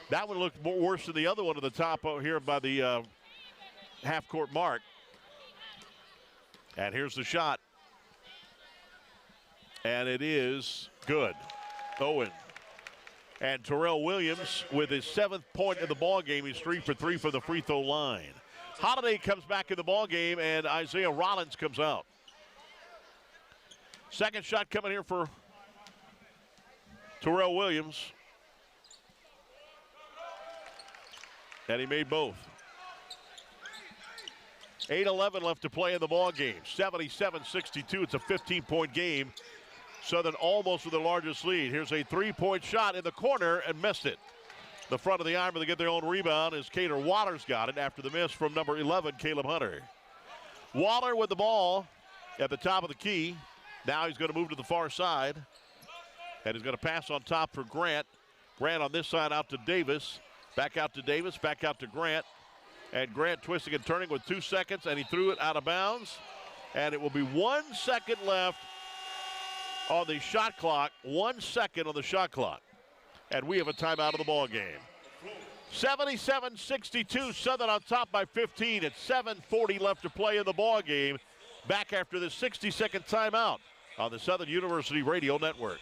That one looked more worse than the other one at the top over here by the half-court mark. And here's the shot. And it is good. Owen. And Terrell Williams with his 7th point in the ball game. He's 3 for 3 from the free throw line. Holiday comes back in the ball game, and Isaiah Rollins comes out. Second shot coming here for Terrell Williams. And he made both. 8:11 left to play in the ball game. 77-62. It's a 15-point game. Southern almost with the largest lead. Here's a three-point shot in the corner and missed it. The front of the arm to get their own rebound as Cater Waters got it after the miss from number 11, Caleb Hunter. Waller with the ball at the top of the key. Now he's going to move to the far side. And he's going to pass on top for Grant. Grant on this side out to Davis. Back out to Davis, back out to Grant. And Grant twisting and turning with 2 seconds, and he threw it out of bounds. And it will be 1 second left on the shot clock. 1 second on the shot clock. And we have a timeout of the ball game. 77-62, Southern on top by 15 at 7:40 left to play in the ball game. Back after the 60-second timeout on the Southern University Radio Network.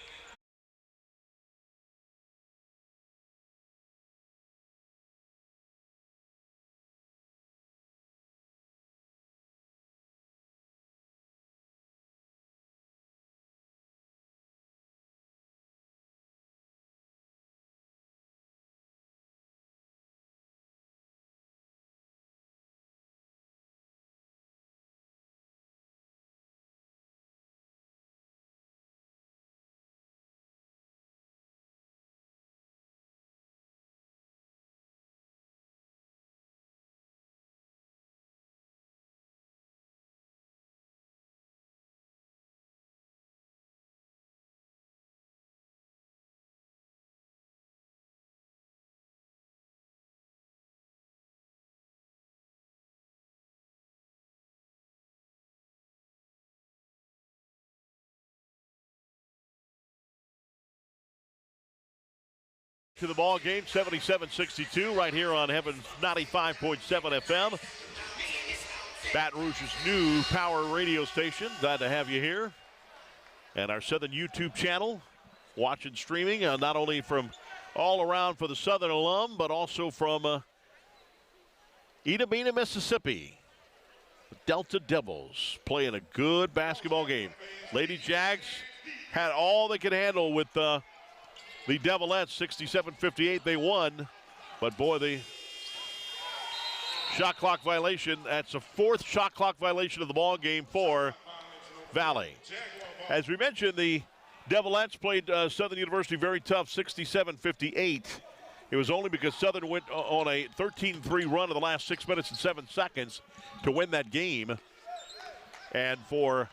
To the ball game, 77-62, right here on Heaven's 95.7 FM. Baton Rouge's new power radio station. Glad to have you here. And our Southern YouTube channel, watching streaming, not only from all around for the Southern alum, but also from Ida Bena, Mississippi. The Delta Devils playing a good basketball game. Lady Jags had all they could handle with the Devilettes, 67-58, they won. But boy, the shot clock violation, that's the fourth shot clock violation of the ball game for Valley. As we mentioned, the Devilettes played Southern University very tough, 67-58. It was only because Southern went on a 13-3 run in the last 6 minutes and 7 seconds to win that game. And for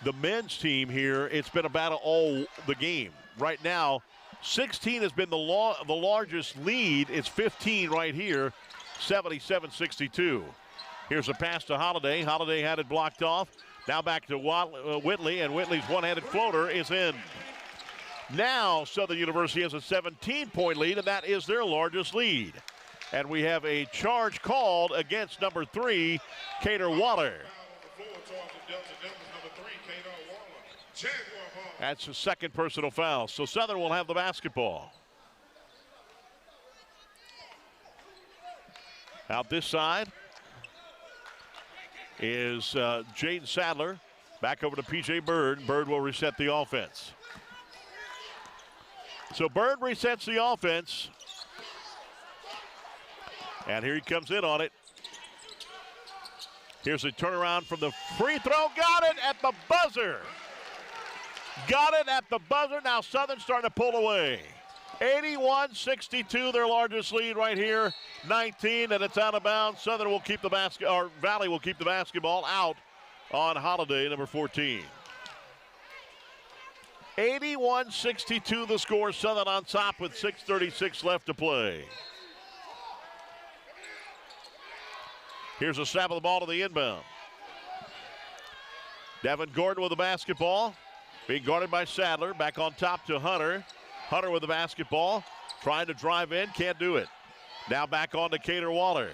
the men's team here, it's been a battle all the game. Right now, 16 has been the largest lead. It's 15 right here, 77-62. Here's a pass to Holiday. Holiday had it blocked off. Now back to Whitley, and Whitley's one-handed floater is in. Now Southern University has a 17-point lead, and that is their largest lead. And we have a charge called against number 3, Cater Waller. That's the second personal foul. So Southern will have the basketball. Out this side is Jaden Sadler. Back over to P.J. Bird. Bird will reset the offense. So Bird resets the offense. And here he comes in on it. Here's a turnaround from the free throw. Got it at the buzzer. Got it at the buzzer. Now Southern starting to pull away. 81-62, their largest lead right here. 19, and it's out of bounds. Southern will keep the Valley will keep the basketball out on Holiday, number 14. 81-62 the score. Southern on top with 6:36 left to play. Here's a snap of the ball to the inbound. Devin Gordon with the basketball. Being guarded by Sadler. Back on top to Hunter. Hunter with the basketball. Trying to drive in. Can't do it. Now back on to Cater Waller.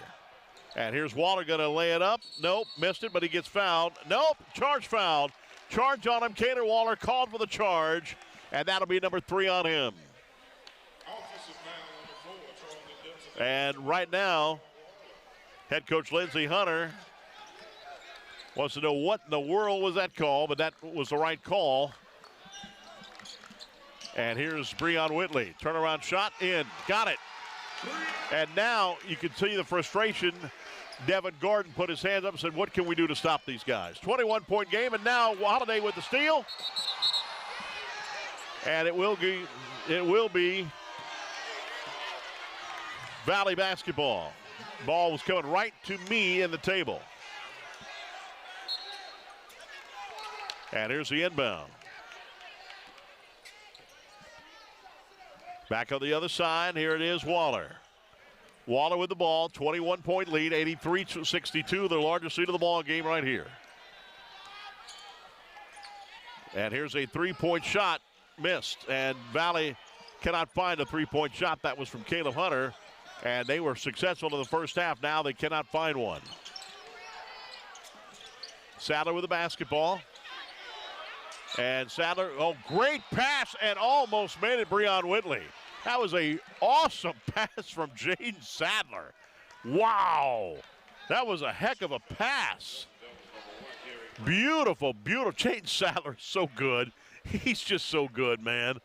And here's Waller going to lay it up. Nope. Missed it, but he gets fouled. Nope. Charge fouled. Charge on him. Cater Waller called for the charge. And that'll be number 3 on him. And right now, head coach Lindsey Hunter wants to know what in the world was that call, but that was the right call. And here's Breon Whitley. Turnaround shot in. Got it. And now you can see the frustration. Devin Gordon put his hands up and said, what can we do to stop these guys? 21-point game, and now Holiday with the steal. And it will be Valley basketball. Ball was coming right to me in the table. And here's the inbound. Back on the other side, here it is, Waller. Waller with the ball, 21-point lead, 83-62, the largest lead of the ball game right here. And here's a three-point shot missed, and Valley cannot find a three-point shot. That was from Caleb Hunter, and they were successful in the first half. Now they cannot find one. Sadler with the basketball. And Sadler, oh, great pass, and almost made it, Breon Whitley. That was an awesome pass from Jaden Sadler. Wow. That was a heck of a pass. Beautiful, beautiful. Jaden Sadler is so good. He's just so good, man.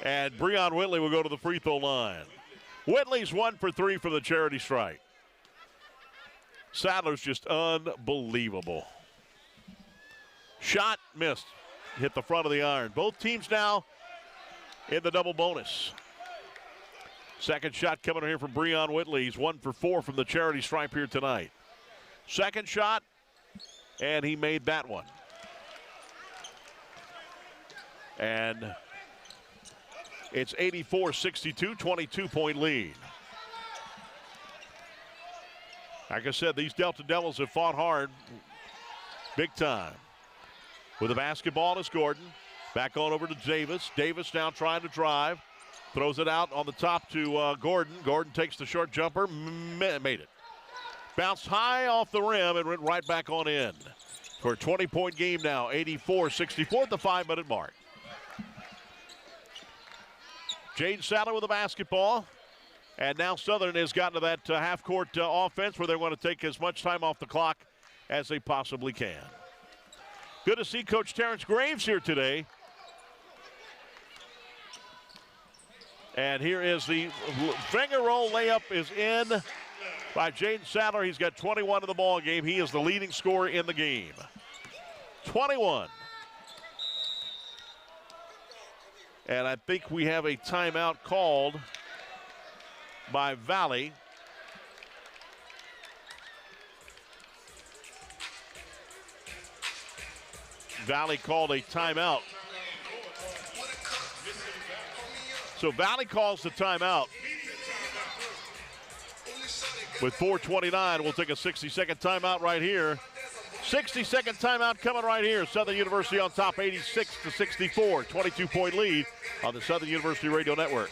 And Breon Whitley will go to the free throw line. Whitley's 1 for 3 from the charity stripe. Sadler's just unbelievable. Shot missed. Hit the front of the iron. Both teams now in the double bonus. Second shot coming here from Breon Whitley. He's 1 for 4 from the charity stripe here tonight. Second shot, and he made that one. And it's 84-62, 22-point lead. Like I said, these Delta Devils have fought hard, big time. With the basketball is Gordon. Back on over to Davis. Davis now trying to drive. Throws it out on the top to Gordon. Gordon takes the short jumper. Made it. Bounced high off the rim and went right back on in. For a 20-point game now. 84-64 at the 5-minute mark. Jaden Sadler with the basketball. And now Southern has gotten to that half-court offense where they want to take as much time off the clock as they possibly can. Good to see Coach Terrence Graves here today. And here is the finger roll layup is in by Jaden Sadler. He's got 21 in the ball game. He is the leading scorer in the game. 21. And I think we have a timeout called by Valley. Valley called a timeout. So Valley calls the timeout. With 4:29, we'll take a 60-second timeout right here. 60-second timeout coming right here. Southern University on top, 86-64. 22-point lead on the Southern University Radio Network.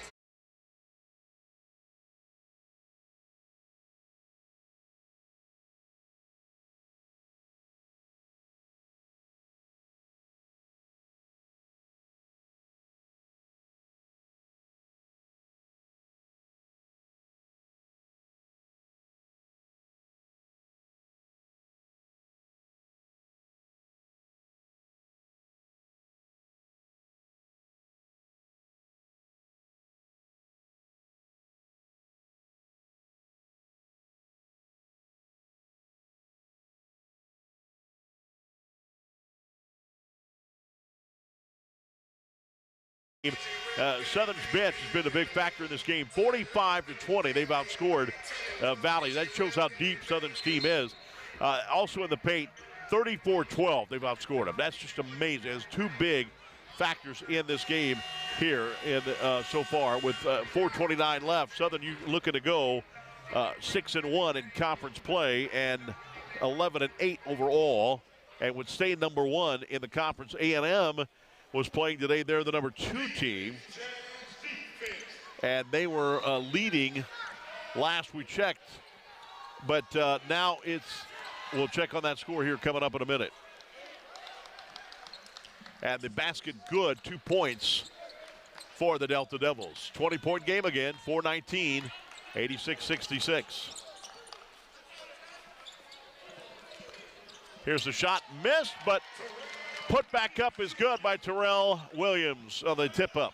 Southern's bench has been a big factor in this game. 45-20, they've outscored Valley. That shows how deep Southern's team is. Also in the paint, 34-12, they've outscored them. That's just amazing. There's two big factors in this game here so far with 4:29 left. Southern looking to go 6-1 in conference play and 11-8 overall, and would stay number 1 in the conference. A&M was playing today. They're the number 2 team, and they were leading last we checked, but now we'll check on that score here coming up in a minute. And the basket good, 2 points for the Delta Devils. 20-point game again, 4:19, 86-66. Here's the shot, missed, but Put back up is good by Terrell Williams on the tip up.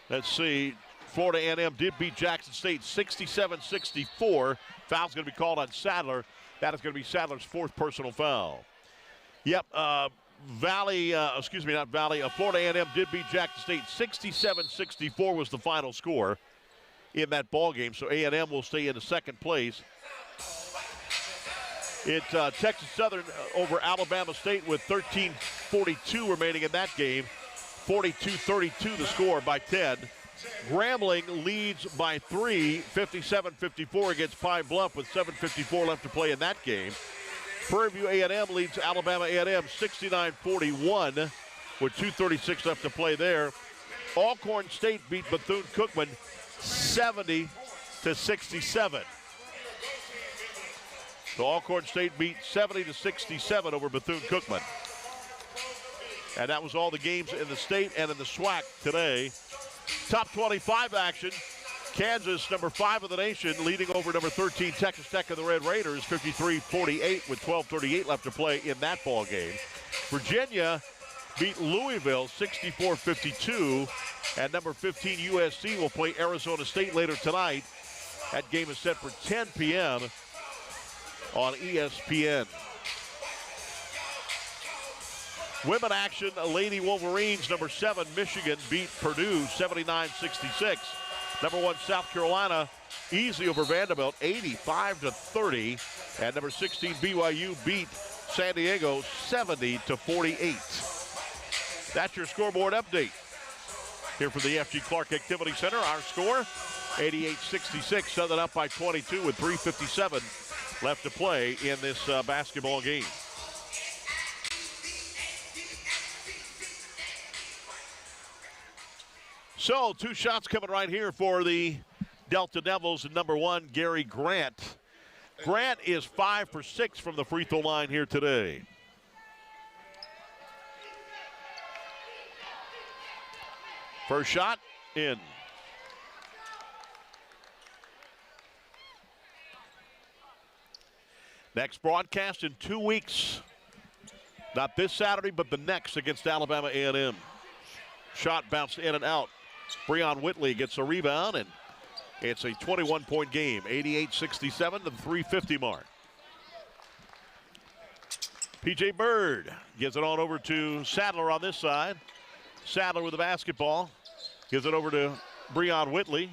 Let's see. Florida A&M did beat Jackson State 67-64. Foul's going to be called on Sadler. That is going to be Sadler's 4th personal foul. Yep, Florida A&M did beat Jackson State 67-64 was the final score in that ball game. So A&M will stay in the 2nd place. It's Texas Southern over Alabama State with 13:42 remaining in that game. 42-32 the score by 10. Grambling leads by 3, 57-54 against Pine Bluff with 7:54 left to play in that game. Prairie View A&M leads Alabama A&M 69-41 with 2:36 left to play there. Alcorn State beat Bethune-Cookman 70-67. So Alcorn State beat 70-67 over Bethune-Cookman. And that was all the games in the state and in the SWAC today. Top 25 action. Kansas, number 5 of the nation, leading over number 13 Texas Tech and the Red Raiders, 53-48 with 12:38 left to play in that ball game. Virginia beat Louisville 64-52, and number 15 USC will play Arizona State later tonight. That game is set for 10 p.m. on ESPN. Women action, Lady Wolverines, number 7 Michigan beat Purdue 79-66. Number 1 South Carolina easy over Vanderbilt 85-30, and number 16 BYU beat San Diego 70-48. That's your scoreboard update here from the F.G. Clark Activity Center. Our score 88-66, Southern up by 22 with 3:57 left to play in this basketball game. So 2 shots coming right here for the Delta Devils. And number 1, Gary Grant. Grant is 5 for 6 from the free throw line here today. First shot in. Next broadcast in 2 weeks. Not this Saturday, but the next against Alabama A&M. Shot bounced in and out. Breon Whitley gets a rebound, and it's a 21-point game, 88-67 to the 3:50 mark. P.J. Bird gives it on over to Sadler on this side. Sadler with the basketball. Gives it over to Breon Whitley.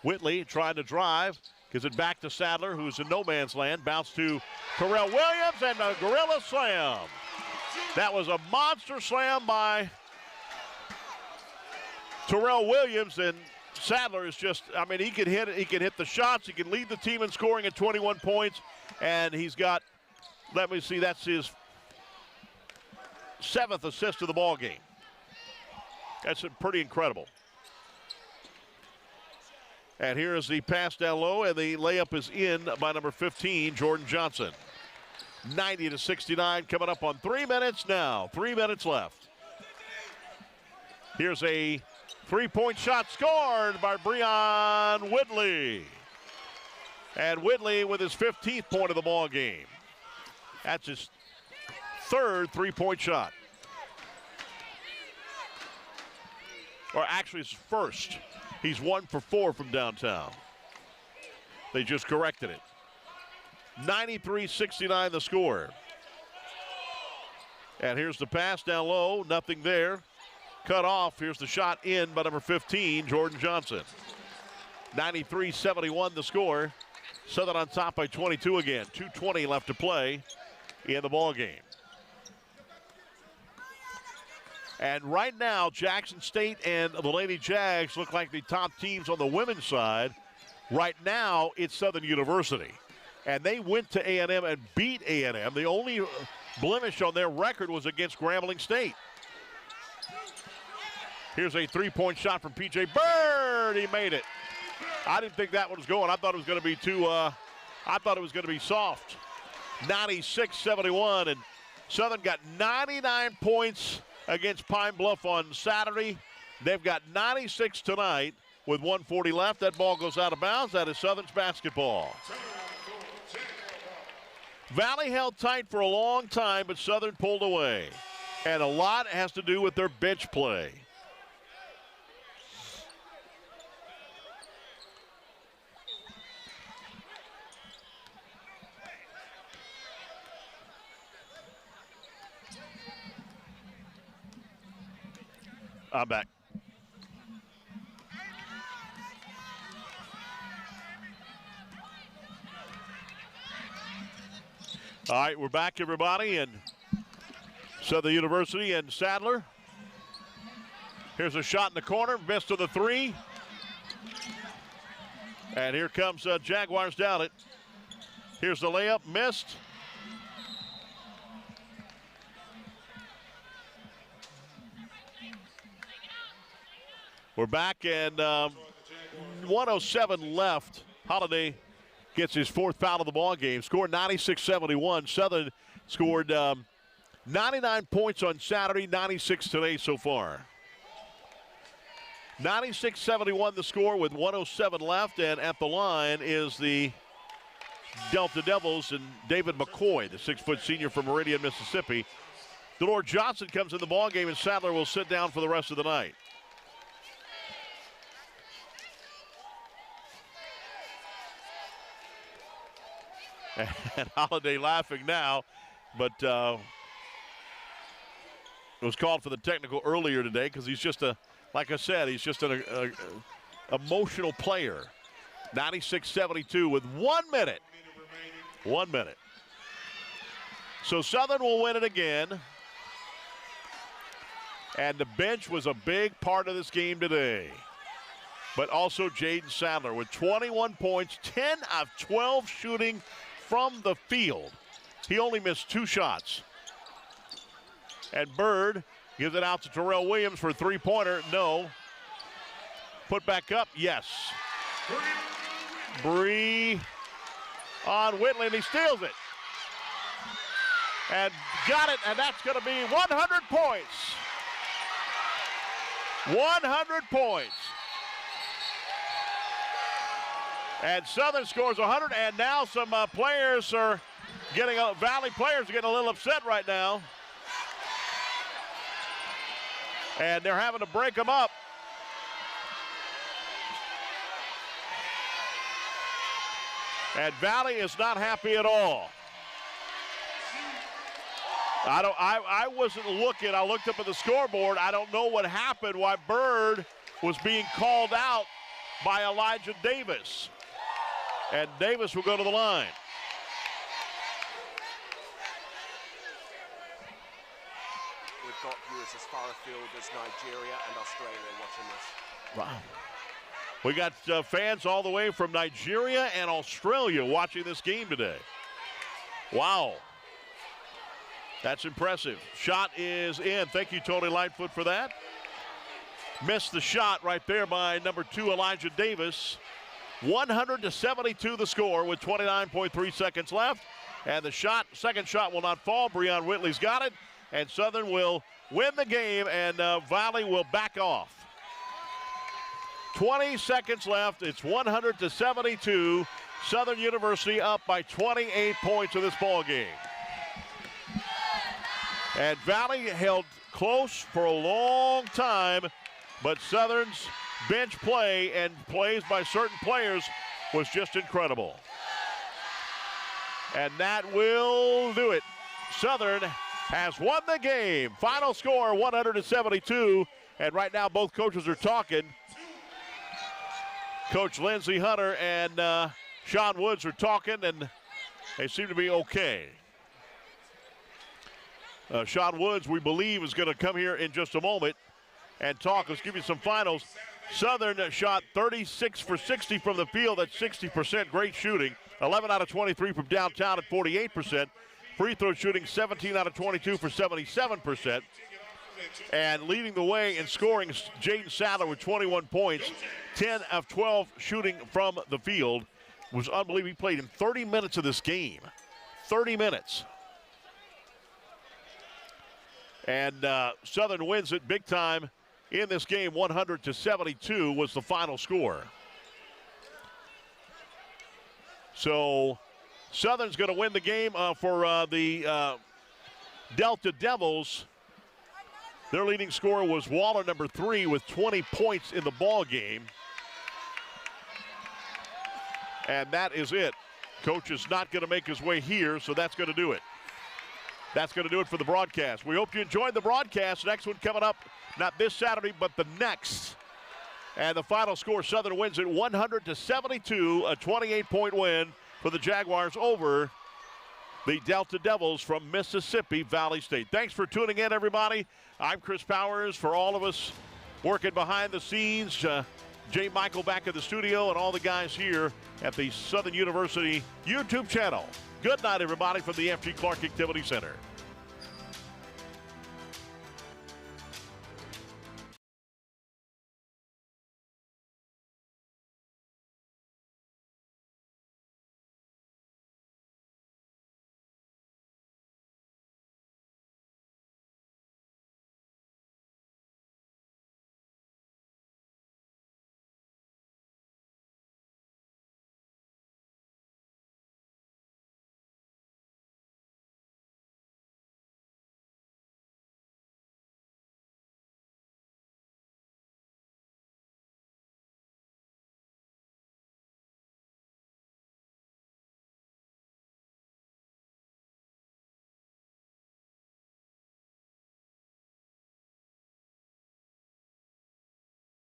Whitley trying to drive. Gives it back to Sadler, who's in no man's land. Bounce to Terrell Williams, and a gorilla slam. That was a monster slam by Terrell Williams, and Sadler is just, I mean, he can hit it. He can hit the shots. He can lead the team in scoring at 21 points. And he's got, let me see, that's his 7th assist of the ball game. That's pretty incredible. And here is the pass down low, and the layup is in by number 15, Jordan Johnson. 90-69 coming up on 3 minutes now. 3 minutes left. Here's a 3-point shot scored by Breon Whitley. And Whitley with his 15th point of the ball game. That's his 3rd 3-point shot. Or actually his 1st. He's 1 for 4 from downtown. They just corrected it. 93-69 the score. And here's the pass down low. Nothing there. Cut off. Here's the shot in by number 15, Jordan Johnson. 93-71 the score. Southern on top by 22 again. 2:20 left to play in the ball game. And right now, Jackson State and the Lady Jags look like the top teams on the women's side. Right now, it's Southern University. And they went to A&M and beat A&M. The only blemish on their record was against Grambling State. Here's a 3-point shot from P.J. Bird. He made it. I didn't think that one was going. I thought it was going to be soft. 96-71, and Southern got 99 points against Pine Bluff on Saturday. They've got 96 tonight with 1:40 left. That ball goes out of bounds. That is Southern's basketball. Valley held tight for a long time, but Southern pulled away. And a lot has to do with their bench play. I'm back. All right, we're back, everybody, and Southern University and Sadler. Here's a shot in the corner, missed to the three. And here comes Jaguars down it. Here's the layup, missed. We're back, and 1:07 left. Holiday gets his fourth foul of the ball game. Scored 96-71. Southern scored 99 points on Saturday, 96 today so far. 96-71 the score with 1:07 left, and at the line is the Delta Devils and David McCoy, the 6-foot senior from Meridian, Mississippi. Delore Johnson comes in the ball game, and Sadler will sit down for the rest of the night. And Holiday laughing now, but was called for the technical earlier today because he's just like I said, he's just an emotional player. 96-72 with 1 minute. 1 minute. So Southern will win it again. And the bench was a big part of this game today. But also Jaden Sadler with 21 points, 10 of 12 shooting from the field. He only missed 2 shots. And Bird gives it out to Terrell Williams for a three-pointer. No. Put back up. Yes. Bree on Whitley, and he steals it. And got it, and that's going to be 100 points. 100 points. And Southern scores 100, and now some players are getting, Valley players are getting a little upset right now. And they're having to break them up. And Valley is not happy at all. I wasn't looking. I looked up at the scoreboard. I don't know what happened, why Bird was being called out by Elijah Davis. And Davis will go to the line. We've got viewers as far afield as Nigeria and Australia watching this. Wow. We got fans all the way from Nigeria and Australia watching this game today. Wow. That's impressive. Shot is in. Thank you, Tony Lightfoot, for that. Missed the shot right there by number 2, Elijah Davis. 100-72 the score with 29.3 seconds left. And the second shot will not fall. Breon Whitley's got it. And Southern will win the game, and Valley will back off. 20 seconds left. It's 100-72. Southern University up by 28 points in this ball game. And Valley held close for a long time, but Southern's bench play and plays by certain players was just incredible. And that will do it. Southern has won the game. Final score 100-72. And right now both coaches are talking. Coach Lindsey Hunter and Sean Woods are talking, and they seem to be okay. Sean Woods, we believe, is going to come here in just a moment and talk. Let's give you some finals. Southern shot 36 for 60 from the field. That's 60%. Great shooting. 11 out of 23 from downtown at 48%. Free throw shooting 17 out of 22 for 77%. And leading the way in scoring, Jaden Sadler with 21 points. 10 of 12 shooting from the field. It was unbelievable. He played in 30 minutes of this game. 30 minutes. And Southern wins it big time in this game. 100-72 was the final score. So Southern's going to win the game for the Delta Devils. Their leading scorer was Waller, number 3, with 20 points in the ball game. And that is it. Coach is not going to make his way here, so that's going to do it. That's going to do it for the broadcast. We hope you enjoyed the broadcast. Next one coming up, not this Saturday, but the next. And the final score, Southern wins it 100-72, a 28-point win for the Jaguars over the Delta Devils from Mississippi Valley State. Thanks for tuning in, everybody. I'm Chris Powers. For all of us working behind the scenes, Jay Michael back in the studio, and all the guys here at the Southern University YouTube channel. Good night, everybody, from the F.G. Clark Activity Center.